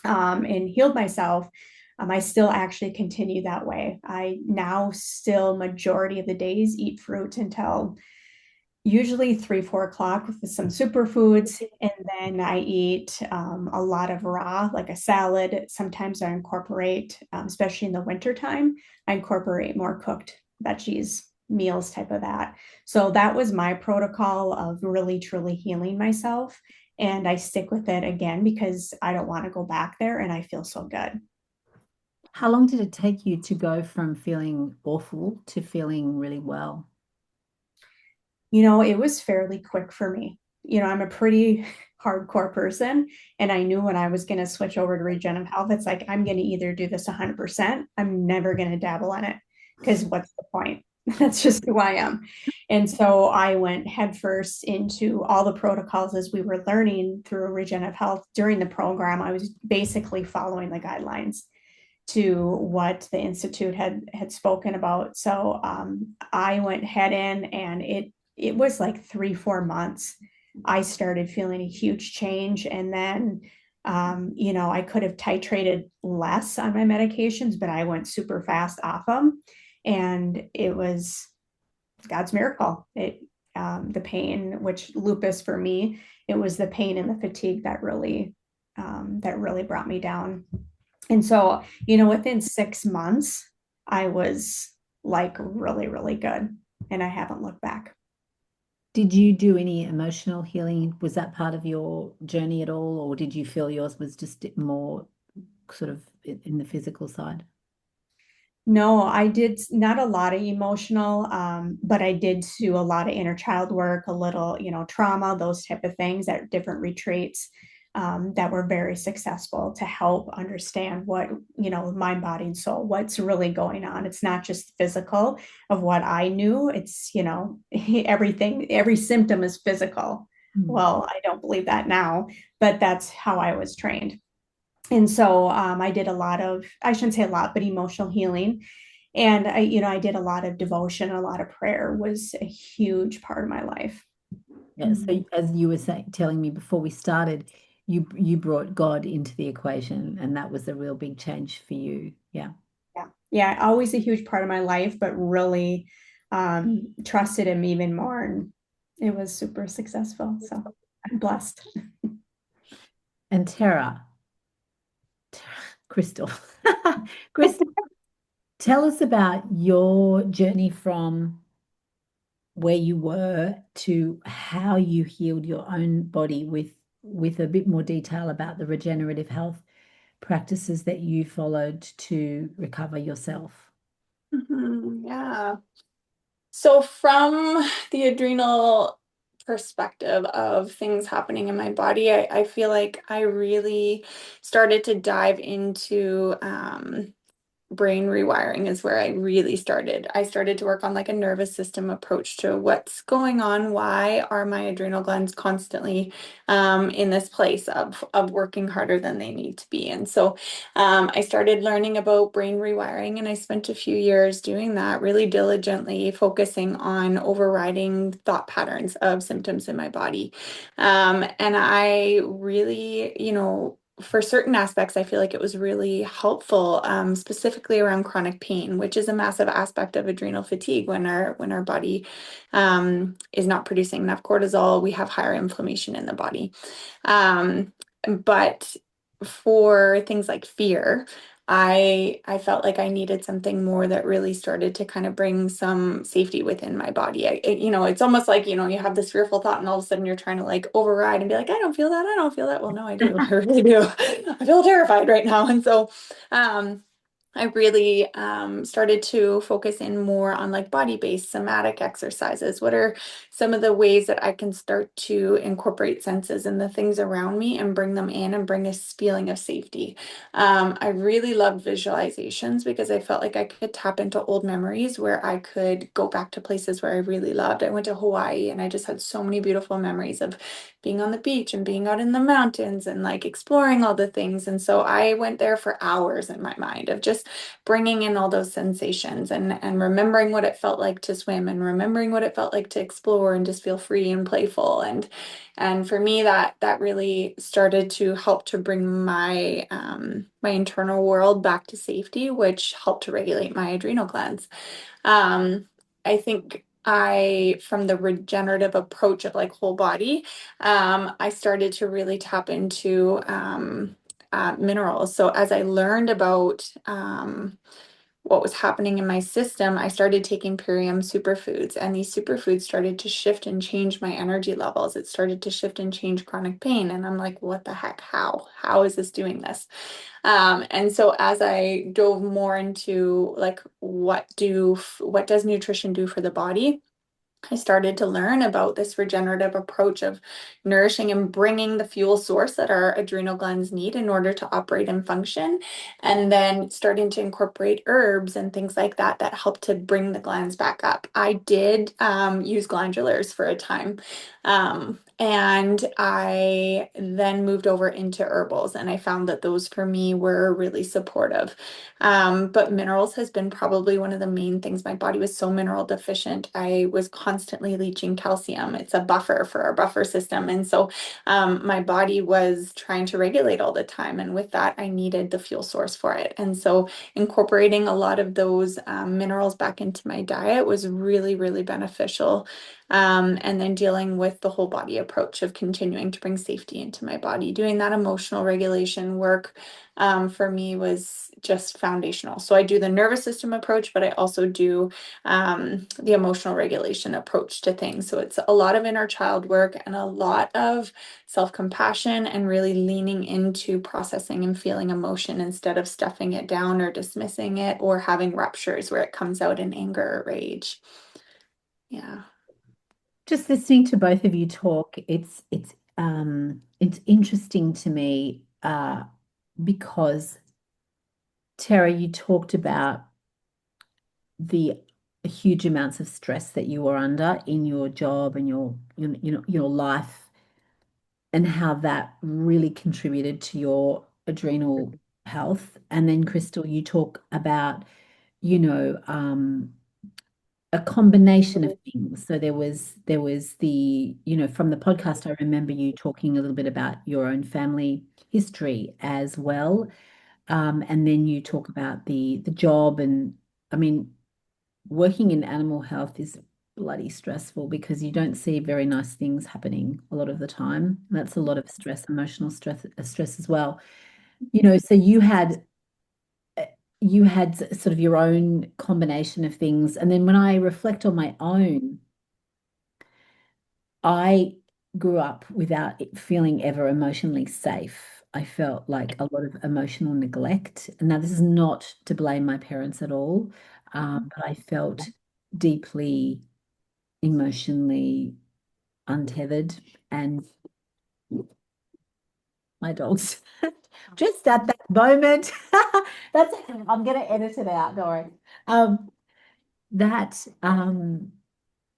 and healed myself, I still actually continue that way. I now still majority of the days eat fruit until usually 3, 4 o'clock with some superfoods. And then I eat a lot of raw, like a salad. Sometimes I incorporate, especially in the wintertime, I incorporate more cooked veggies, meals type of that. So that was my protocol of really, truly healing myself. And I stick with it again because I don't want to go back there and I feel so good. How long did it take you to go from feeling awful to feeling really well? It was fairly quick for me. I'm a pretty hardcore person, and I knew when I was going to switch over to regenerative health, it's like, I'm going to either do this 100%. I'm never going to dabble in it because what's the point? That's just who I am. And so I went headfirst into all the protocols as we were learning through regenerative health during the program. I was basically following the guidelines to what the institute had spoken about. So I went head in, and it was like 3, 4 months. I started feeling a huge change, and then I could have titrated less on my medications, but I went super fast off them, and it was God's miracle. The pain, which lupus for me, it was the pain and the fatigue that really brought me down. And so, within 6 months, I was like really, really good. And I haven't looked back. Did you do any emotional healing? Was that part of your journey at all, or did you feel yours was just more sort of in the physical side? No, I did not a lot of emotional, but I did do a lot of inner child work, a little, trauma, those type of things at different retreats, that were very successful to help understand what, mind, body, and soul, what's really going on. It's not just physical of what I knew. It's, everything, every symptom is physical. Well, I don't believe that now, but that's how I was trained. And so I did a lot of, I shouldn't say a lot, but emotional healing. And I did a lot of devotion, a lot of prayer was a huge part of my life. Yeah. So as you were telling me before we started, you brought God into the equation, and that was a real big change for you. Yeah. Yeah. Yeah. Always a huge part of my life, but really trusted him even more. And it was super successful. So I'm blessed. And Krystal, Krystal, tell us about your journey from where you were to how you healed your own body with a bit more detail about the regenerative health practices that you followed to recover yourself. Yeah. So from the adrenal perspective of things happening in my body, I feel like I really started to dive into brain rewiring is where I really started. I started to work on like a nervous system approach to what's going on. Why are my adrenal glands constantly in this place of working harder than they need to be? And so I started learning about brain rewiring, and I spent a few years doing that really diligently, focusing on overriding thought patterns of symptoms in my body. And I really, for certain aspects, I feel like it was really helpful, specifically around chronic pain, which is a massive aspect of adrenal fatigue. When our body is not producing enough cortisol, we have higher inflammation in the body. But for things like fear, I felt like I needed something more that really started to kind of bring some safety within my body. It's almost like, you have this fearful thought, and all of a sudden you're trying to like override and be like, I don't feel that. I don't feel that. Well, no, I do. I really do. I feel terrified right now. And so, I really started to focus in more on like body-based somatic exercises. What are some of the ways that I can start to incorporate senses in the things around me and bring them in and bring this feeling of safety? I really loved visualizations because I felt like I could tap into old memories where I could go back to places where I really loved. I went to Hawaii and I just had so many beautiful memories of being on the beach and being out in the mountains and like exploring all the things. And so I went there for hours in my mind of just bringing in all those sensations and remembering what it felt like to swim and remembering what it felt like to explore and just feel free and playful. And for me, that really started to help to bring my my internal world back to safety, which helped to regulate my adrenal glands. I think from the regenerative approach of like whole body, I started to really tap into minerals. So as I learned about what was happening in my system, I started taking Purium superfoods, and these superfoods started to shift and change my energy levels. It started to shift and change chronic pain. And I'm like, what the heck? How? How is this doing this? And so as I dove more into like what does nutrition do for the body, I started to learn about this regenerative approach of nourishing and bringing the fuel source that our adrenal glands need in order to operate and function, and then starting to incorporate herbs and things like that that help to bring the glands back up. I did use glandulars for a time, and I then moved over into herbals, and I found that those for me were really supportive. But minerals has been probably one of the main things. My body was so mineral deficient. I was constantly leaching calcium. It's a buffer for our buffer system. And so my body was trying to regulate all the time. And with that, I needed the fuel source for it. And so incorporating a lot of those minerals back into my diet was really, really beneficial. And then dealing with the whole body approach of continuing to bring safety into my body, doing that emotional regulation work for me was just foundational. So I do the nervous system approach, but I also do the emotional regulation approach to things. So it's a lot of inner child work and a lot of self-compassion and really leaning into processing and feeling emotion instead of stuffing it down or dismissing it or having ruptures where it comes out in anger or rage. Yeah. Just listening to both of you talk, it's interesting to me because Terra, you talked about the huge amounts of stress that you were under in your job and your life, and how that really contributed to your adrenal health. And then Krystal, you talk about, you know, a combination of things. So there was the, from the podcast, I remember you talking a little bit about your own family history as well. And then you talk about the job, and I mean, working in animal health is bloody stressful because you don't see very nice things happening a lot of the time. That's a lot of stress, emotional stress as well. So you had sort of your own combination of things. And then when I reflect on my own, I grew up without feeling ever emotionally safe. I felt like a lot of emotional neglect. And now this is not to blame my parents at all, but I felt deeply emotionally untethered. And my dogs just at that moment, that's I'm gonna edit it out, don't worry. That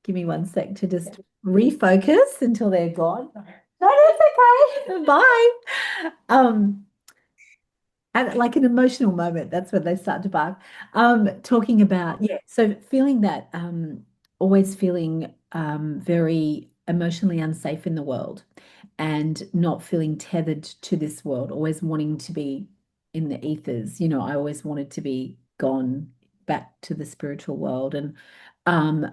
Give me one sec to just refocus until they're gone. No, that's okay. Bye. And like an emotional moment, that's when they start to bark. Talking about, yeah, so feeling that, always feeling very emotionally unsafe in the world and not feeling tethered to this world, always wanting to be in the ethers. I always wanted to be gone back to the spiritual world, and um,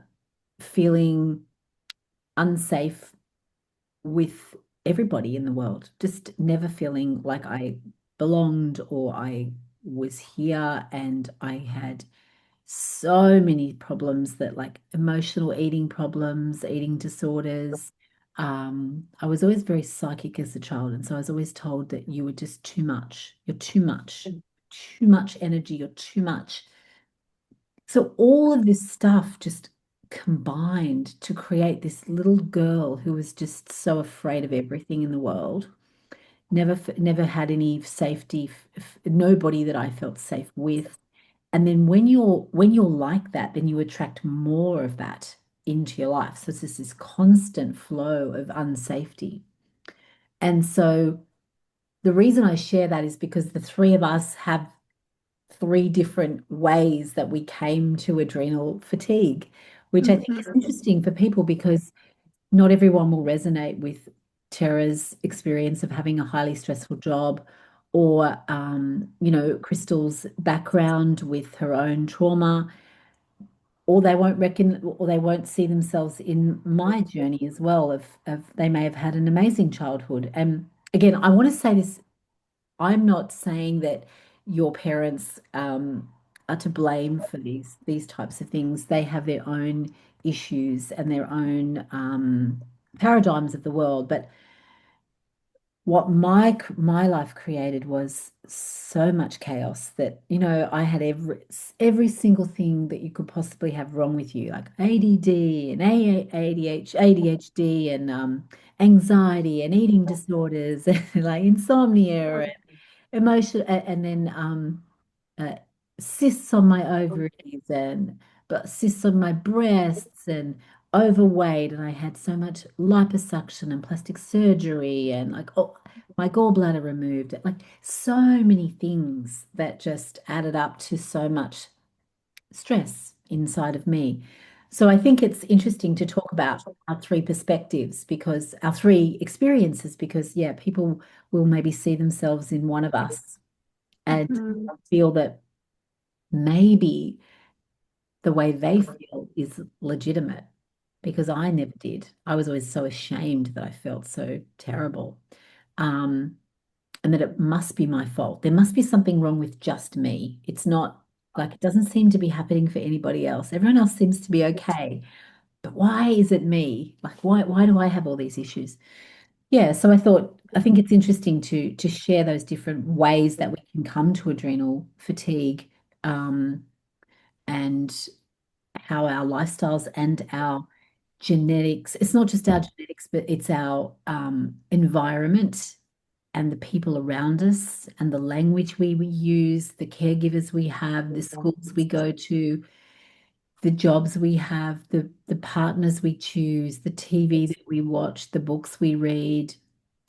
feeling unsafe with everybody in the world, just never feeling like I belonged or I was here. And I had so many problems, that like emotional eating problems, eating disorders. I was always very psychic as a child, and so I was always told that you were just too much. You're too much. too much energy or too much. So all of this stuff just combined to create this little girl who was just so afraid of everything in the world. Never had any safety, nobody that I felt safe with. And then when you're like that, then you attract more of that into your life. So it's just this constant flow of unsafety. And so the reason I share that is because the three of us have three different ways that we came to adrenal fatigue, which I think is interesting for people because not everyone will resonate with Terra's experience of having a highly stressful job or, Krystal's background with her own trauma, or they won't see themselves in my journey as well of they may have had an amazing childhood. And again, I want to say this, I'm not saying that your parents are to blame for these types of things. They have their own issues and their own paradigms of the world. But what my life created was so much chaos that, I had every single thing that you could possibly have wrong with you, like ADD and ADHD and anxiety and eating disorders, and like insomnia, emotion, and then uh, cysts on my ovaries and but cysts on my breasts and overweight, and I had so much liposuction and plastic surgery and like, oh, my gallbladder removed, like so many things that just added up to so much stress inside of me. So I think it's interesting to talk about our three perspectives, because our three experiences, because yeah, people will maybe see themselves in one of us and Mhm. feel that maybe the way they feel is legitimate, because I never did. I was always so ashamed that I felt so terrible. Um, and that it must be my fault. There must be something wrong with just me. It's not like it doesn't seem to be happening for anybody else. Everyone else seems to be okay. But why is it me? Like why do I have all these issues? Yeah, so I think it's interesting to share those different ways that we can come to adrenal fatigue, and how our lifestyles and our genetics, it's not just our genetics, but it's our environment and the people around us and the language we use, the caregivers we have, the schools we go to, the jobs we have, the partners we choose, the TV that we watch, the books we read,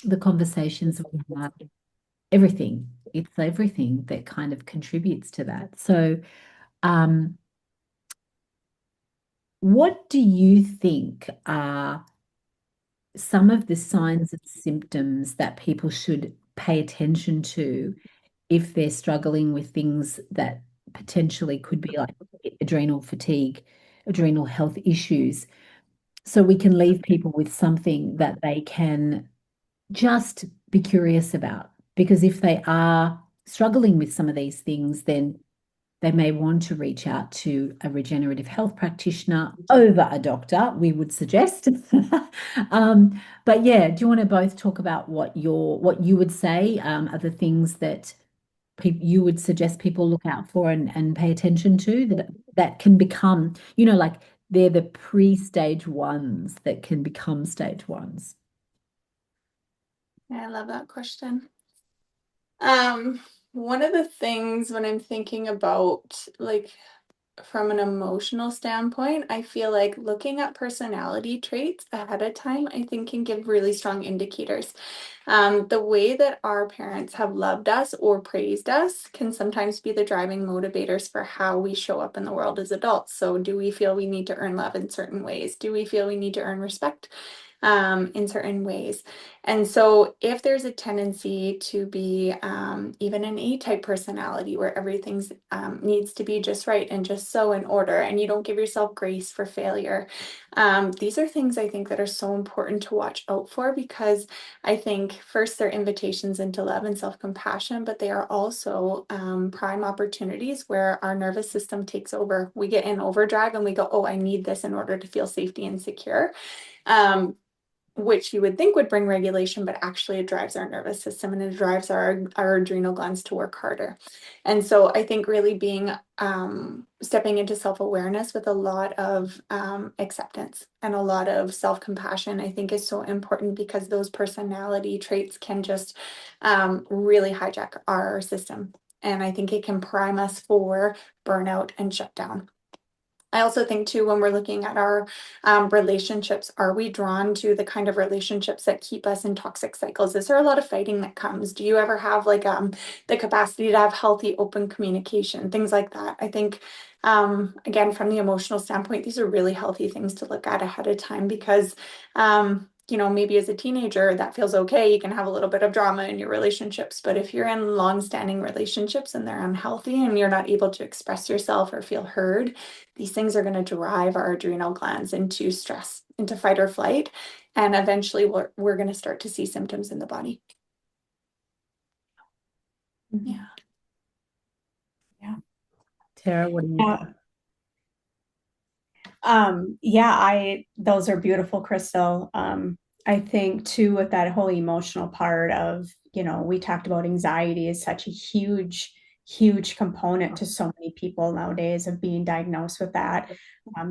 the conversations we have, everything. It's everything that kind of contributes to that. So, um, what do you think are some of the signs and symptoms that people should pay attention to if they're struggling with things that potentially could be like adrenal fatigue, adrenal health issues, so we can leave people with something that they can just be curious about? Because if they are struggling with some of these things, then they may want to reach out to a regenerative health practitioner over a doctor, we would suggest. But yeah, do you want to both talk about what you would say are the things that you would suggest people look out for and pay attention to, that can become, like they're the pre-stage ones that can become stage ones? Yeah, I love that question. Um, One of the things when I'm thinking about like from an emotional standpoint, I feel like looking at personality traits ahead of time, I think can give really strong indicators. The way that our parents have loved us or praised us can sometimes be the driving motivators for how we show up in the world as adults. So, do we feel we need to earn love in certain ways? Do we feel we need to earn respect in certain ways? And so, if there's a tendency to be even an A-type personality where everything's needs to be just right and just so in order, and you don't give yourself grace for failure, these are things I think that are so important to watch out for, because I think first they're invitations into love and self-compassion, but they are also prime opportunities where our nervous system takes over. We get in overdrive and we go, oh, I need this in order to feel safety and secure. Um, which you would think would bring regulation, but actually it drives our nervous system and it drives our adrenal glands to work harder. And so I think really being stepping into self-awareness with a lot of acceptance and a lot of self-compassion, I think is so important, because those personality traits can just really hijack our system. And I think it can prime us for burnout and shutdown. I also think too, when we're looking at our relationships, are we drawn to the kind of relationships that keep us in toxic cycles? Is there a lot of fighting that comes? Do you ever have like the capacity to have healthy, open communication, things like that? I think again, from the emotional standpoint, these are really healthy things to look at ahead of time, because you know, maybe as a teenager that feels okay. You can have a little bit of drama in your relationships, but if you're in long-standing relationships and they're unhealthy and you're not able to express yourself or feel heard, these things are going to drive our adrenal glands into stress, into fight or flight, and eventually we're going to start to see symptoms in the body. Yeah. Yeah. Terra, what do you think? Those are beautiful, Krystal. I think too, with that whole emotional part of, we talked about anxiety is such a huge component to so many people nowadays of being diagnosed with that.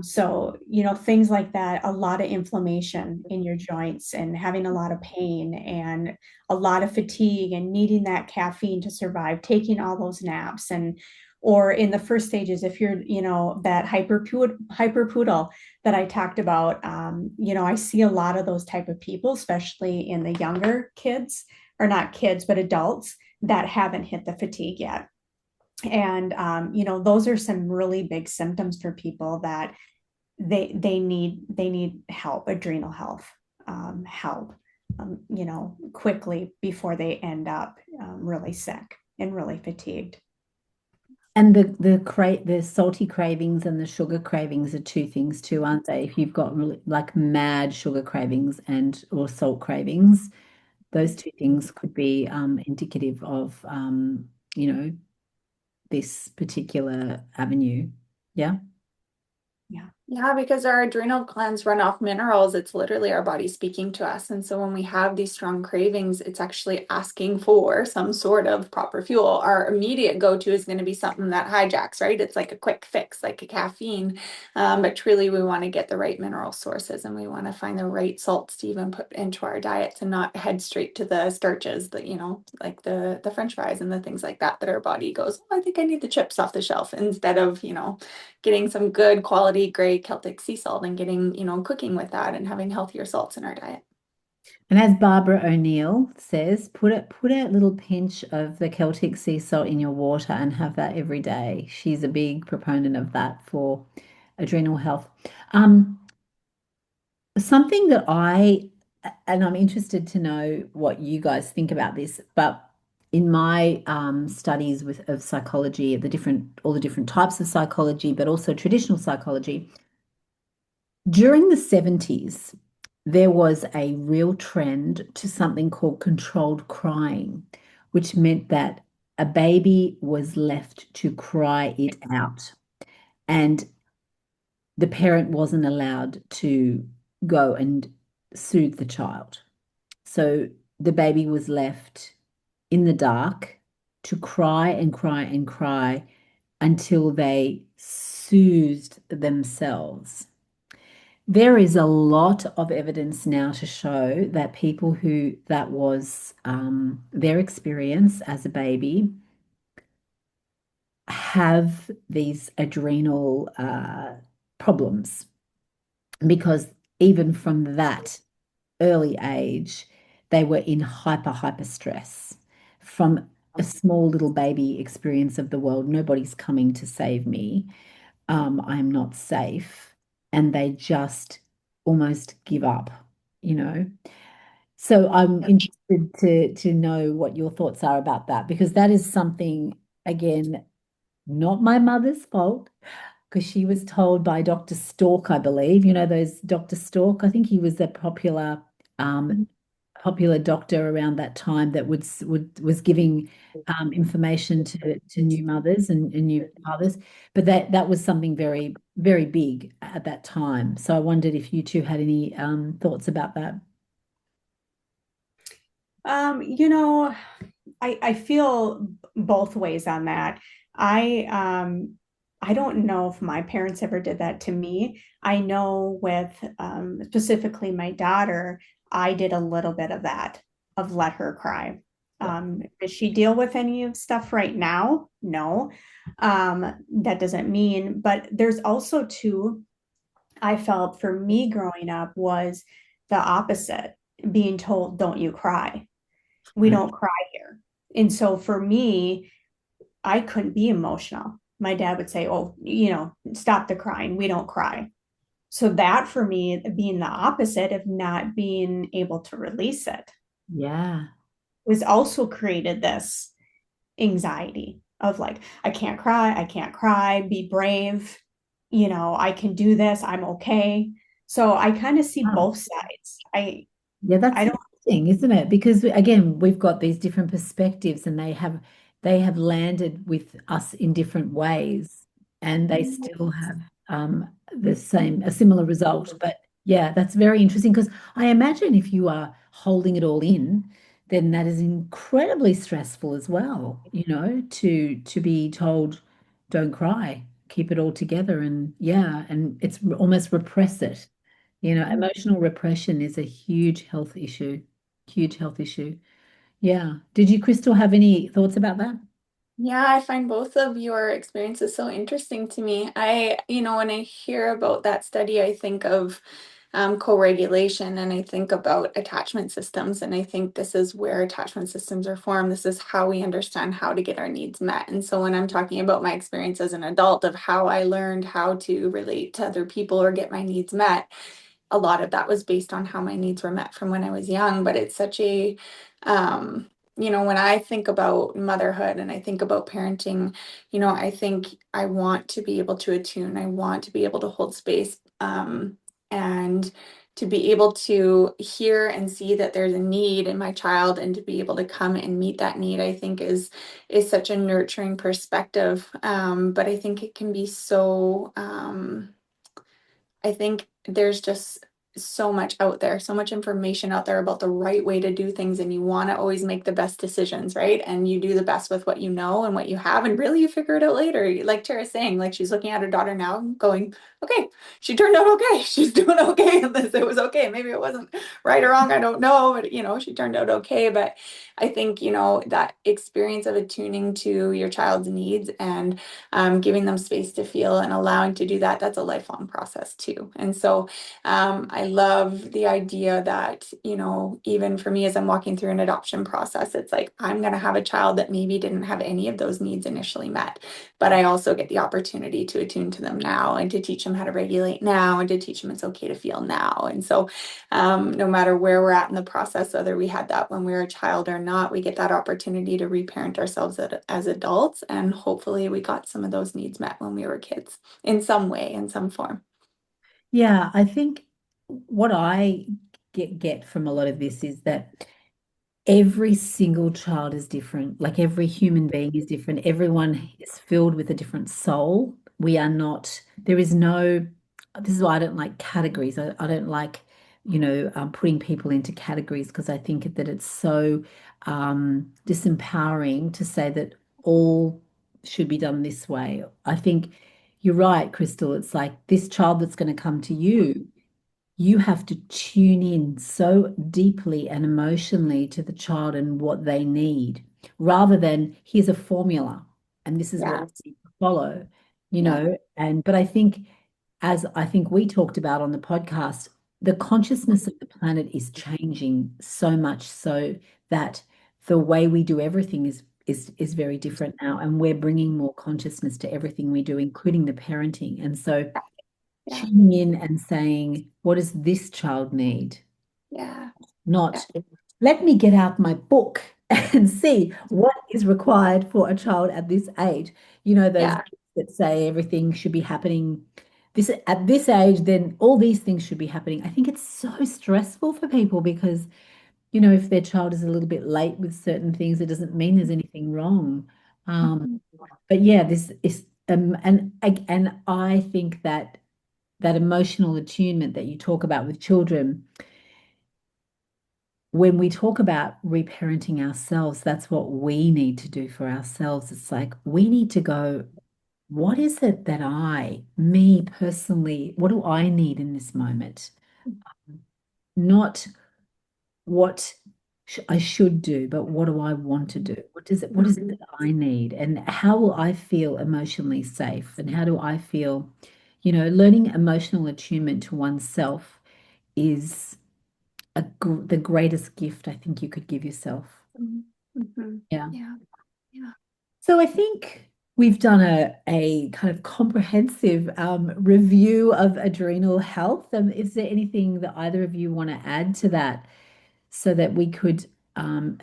So, things like that, a lot of inflammation in your joints and having a lot of pain and a lot of fatigue and needing that caffeine to survive, taking all those naps, and or in the first stages, if you're, that hyper poodle that I talked about, I see a lot of those type of people, especially in the younger kids, or not kids, but adults that haven't hit the fatigue yet. And, those are some really big symptoms for people that they need help, adrenal health help, quickly before they end up really sick and really fatigued. And the salty cravings and the sugar cravings are two things too, aren't they? If you've got really, like mad sugar cravings and or salt cravings, those two things could be indicative of this particular avenue. Yeah. Yeah, because our adrenal glands run off minerals. It's literally our body speaking to us. And so when we have these strong cravings, it's actually asking for some sort of proper fuel. Our immediate go-to is going to be something that hijacks, right? It's like a quick fix, like a caffeine. But truly, we want to get the right mineral sources, and we want to find the right salts to even put into our diets, and not head straight to the starches that, like the French fries and the things like that our body goes, oh, I think I need the chips off the shelf, instead of, getting some good quality gray Celtic sea salt and getting, cooking with that and having healthier salts in our diet. And as Barbara O'Neill says, put a little pinch of the Celtic sea salt in your water and have that every day. She's a big proponent of that for adrenal health. Something that and I'm interested to know what you guys think about this, but in my studies of psychology, all the different types of psychology, but also traditional psychology, during the 70s, there was a real trend to something called controlled crying, which meant that a baby was left to cry it out. And the parent wasn't allowed to go and soothe the child. So the baby was left in the dark to cry and cry and cry until they soothed themselves. There is a lot of evidence now to show that people who that was their experience as a baby have these adrenal problems, because even from that early age, they were in hyper stress from a small little baby experience of the world. Nobody's coming to save me. I'm not safe. And they just almost give up, you know. So I'm interested to know what your thoughts are about that, because that is something, again, not my mother's fault, because she was told by Dr. Stork, I believe, those Dr. Stork. I think he was a popular doctor around that time that was giving information to new mothers and new fathers. But that was something very, very big at that time. So I wondered if you two had any thoughts about that. You know, I feel both ways on that. I don't know if my parents ever did that to me. I know with specifically my daughter, I did a little bit of that, of let her cry. Yeah. Does she deal with any of stuff right now? No. That doesn't mean, but there's also too, I felt for me growing up was the opposite, being told, don't you cry. We Right. don't cry here. And so for me, I couldn't be emotional. My dad would say, oh, stop the crying. We don't cry. So that for me, being the opposite of not being able to release it, Yeah. was also created this anxiety of like, I can't cry, be brave, I can do this, I'm okay. So I kind of see Wow. both sides. Yeah, that's I don't. interesting, isn't it? Because again, we've got these different perspectives and they have landed with us in different ways and they still have a similar result. But yeah, that's very interesting because I imagine if you are holding it all in, then that is incredibly stressful as well, to be told, don't cry, keep it all together and yeah, and it's almost repress it. Emotional repression is a huge health issue. Huge health issue. Yeah. Did you, Krystal, have any thoughts about that? Yeah, I find both of your experiences so interesting to me. When I hear about that study, I think of co-regulation and I think about attachment systems. And I think this is where attachment systems are formed. This is how we understand how to get our needs met. And so when I'm talking about my experience as an adult of how I learned how to relate to other people or get my needs met, a lot of that was based on how my needs were met from when I was young. But it's such a, when I think about motherhood and I think about parenting, I think I want to be able to attune. I want to be able to hold space, and to be able to hear and see that there's a need in my child and to be able to come and meet that need, I think is such a nurturing perspective. But I think it can be so, I think there's just so much out there, so much information out there about the right way to do things, and you want to always make the best decisions, right? And you do the best with what you know and what you have, and really you figure it out later. Like Tara's saying, like she's looking at her daughter now going, okay, she turned out okay. She's doing okay in this. It was okay. Maybe it wasn't right or wrong. I don't know, but she turned out okay. But I think, that experience of attuning to your child's needs and giving them space to feel and allowing to do that, that's a lifelong process too. And so I love the idea that, even for me as I'm walking through an adoption process, it's like I'm going to have a child that maybe didn't have any of those needs initially met, but I also get the opportunity to attune to them now and to teach them how to regulate now and to teach them it's okay to feel now. And so no matter where we're at in the process, whether we had that when we were a child or not, we get that opportunity to reparent ourselves as adults. And hopefully we got some of those needs met when we were kids in some way, in some form. Yeah, I think what I get from a lot of this is that every single child is different. Like every human being is different. Everyone is filled with a different soul. We are not, there is no, this is why I don't like categories. I don't like, putting people into categories because I think that it's so disempowering to say that all should be done this way. I think you're right, Krystal. It's like this child that's going to come to you have to tune in so deeply and emotionally to the child and what they need, rather than here's a formula and this is what Yeah, we need to follow, you yeah, know. But I think, as I think we talked about on the podcast, the consciousness of the planet is changing so much so that the way we do everything is very different now, and we're bringing more consciousness to everything we do, including the parenting. And so yeah, tuning in and saying, what does this child need? yeah, yeah, Not, let me get out my book and see what is required for a child at this age. Those yeah, books that say everything should be happening this at this age, then all these things should be happening. I think it's so stressful for people because, if their child is a little bit late with certain things, it doesn't mean there's anything wrong. Um, mhm, but yeah, this is and I think that emotional attunement that you talk about with children, when we talk about reparenting ourselves, that's what we need to do for ourselves. It's like we need to go, what is it that me personally, what do I need in this moment? Not what I should do, but what do I want to do? What is it that I need? And how will I feel emotionally safe? And how do I feel, learning emotional attunement to oneself is the greatest gift I think you could give yourself. Mhm. Yeah. Yeah. Yeah. So I think we've done a kind of comprehensive review of adrenal health. Is there anything that either of you want to add to that so that we could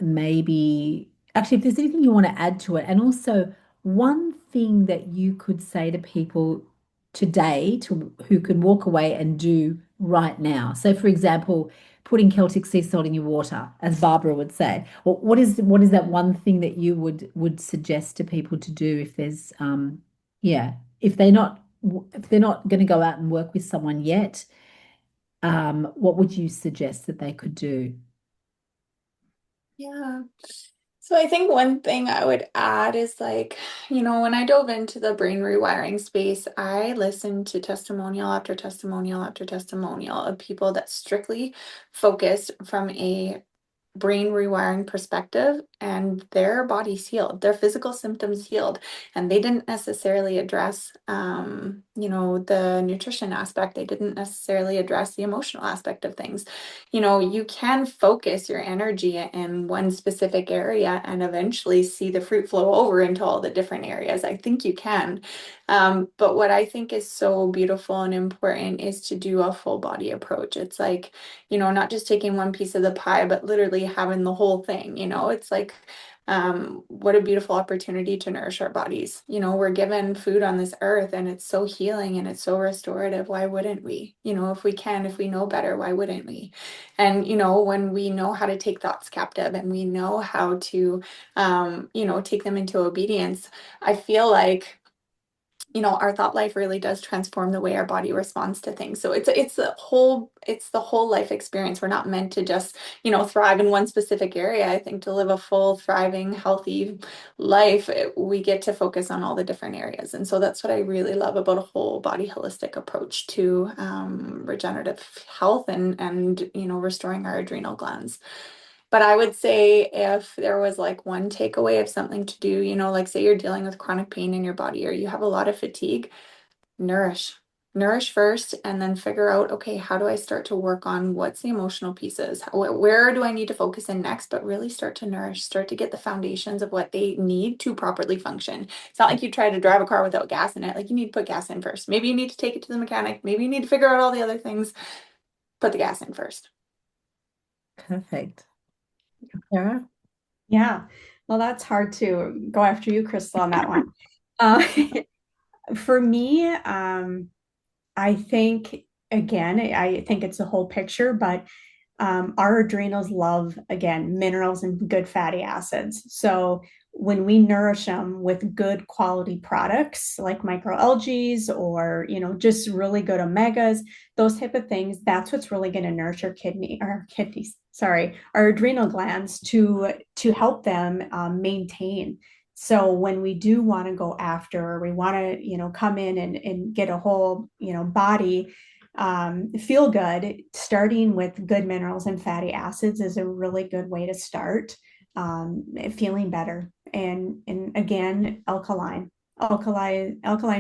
maybe actually, if there's anything you want to add to it, and also one thing that you could say to people today who can walk away and do right now. So, for example, putting Celtic sea salt in your water, as Barbara would say. Well, what is that one thing that you would suggest to people to do if there's yeah, if they're not going to go out and work with someone yet, what would you suggest that they could do? Yeah. So I think one thing I would add is like, when I dove into the brain rewiring space, I listened to testimonial after testimonial after testimonial of people that strictly focused from a brain rewiring perspective, and their bodies healed, their physical symptoms healed, and they didn't necessarily address the nutrition aspect. They didn't necessarily address the emotional aspect of things. You can focus your energy in one specific area and eventually see the fruit flow over into all the different areas. I think you can. But what I think is so beautiful and important is to do a full body approach. It's like, not just taking one piece of the pie, but literally having the whole thing. It's like, what a beautiful opportunity to nourish our bodies. We're given food on this earth and it's so healing and it's so restorative. Why wouldn't we? If we can, if we know better, why wouldn't we? And, when we know how to take thoughts captive and we know how to, take them into obedience, I feel like our thought life really does transform the way our body responds to things. So it's the whole life experience. We're not meant to just, thrive in one specific area. I think to live a full, thriving, healthy life, we get to focus on all the different areas. And so that's what I really love about a whole body holistic approach to regenerative health and restoring our adrenal glands. But I would say if there was like one takeaway of something to do, like say you're dealing with chronic pain in your body or you have a lot of fatigue, nourish. Nourish first and then figure out, okay, how do I start to work on what's the emotional pieces? Where do I need to focus in next? But really start to nourish, start to get the foundations of what they need to properly function. It's not like you try to drive a car without gas in it. Like you need to put gas in first. Maybe you need to take it to the mechanic. Maybe you need to figure out all the other things. Put the gas in first. Perfect. Sarah? Yeah. Well, that's hard to go after you, Krystal, on that one. Uh, for me, I think, again, I think it's a whole picture, but our adrenals love, again, minerals and good fatty acids. So when we nourish them with good quality products like microalgae or, just really good omegas, those type of things, that's what's really going to nourish our adrenal glands to help them maintain. So when we do want to go after, or we want to, come in and get a whole, body feel good, starting with good minerals and fatty acids is a really good way to start feeling better. And again, alkaline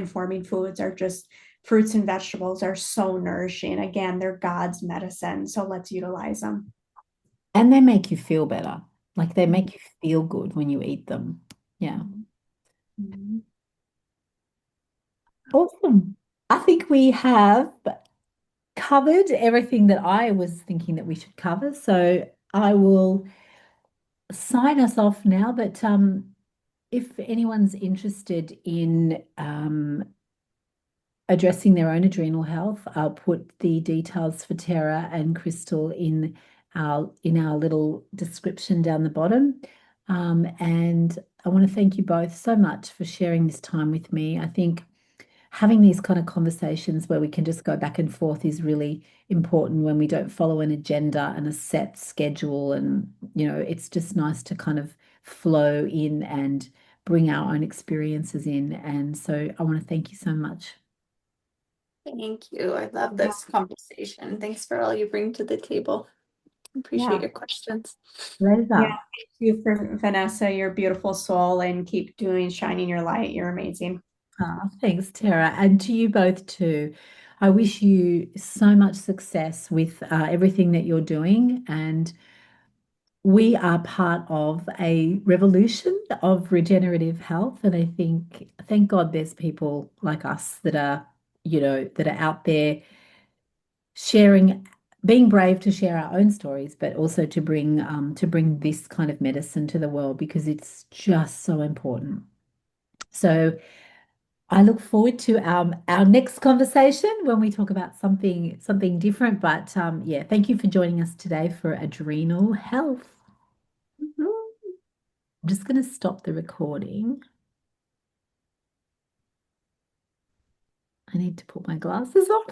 forming foods are just fruits and vegetables are so nourishing. Again, they're God's medicine. So let's utilize them. And they make you feel better. Like they make you feel good when you eat them. Yeah. Mm-hmm. Awesome. I think we have covered everything that I was thinking that we should cover. So I will sign us off now. But if anyone's interested in addressing their own adrenal health, I'll put the details for Terra and Krystal in our little description down the bottom. And I want to thank you both so much for sharing this time with me. I think having these kind of conversations where we can just go back and forth is really important when we don't follow an agenda and a set schedule. And, it's just nice to kind of flow in and bring our own experiences in. And so I want to thank you so much. Thank you. I love this conversation. Thanks for all you bring to the table. Appreciate Yeah. your questions. Pleasure. Yeah, thank you for Vannessa, your beautiful soul, and keep shining your light. You're amazing. Thanks, Terra. And to you both too. I wish you so much success with everything that you're doing. And we are part of a revolution of regenerative health. And I think, thank God there's people like us that are, that are out there sharing, being brave to share our own stories, but also to bring this kind of medicine to the world because it's just so important. So I look forward to our next conversation when we talk about something different. But yeah, thank you for joining us today for Adrenal Health. Mhm. I'm just going to stop the recording. I need to put my glasses on.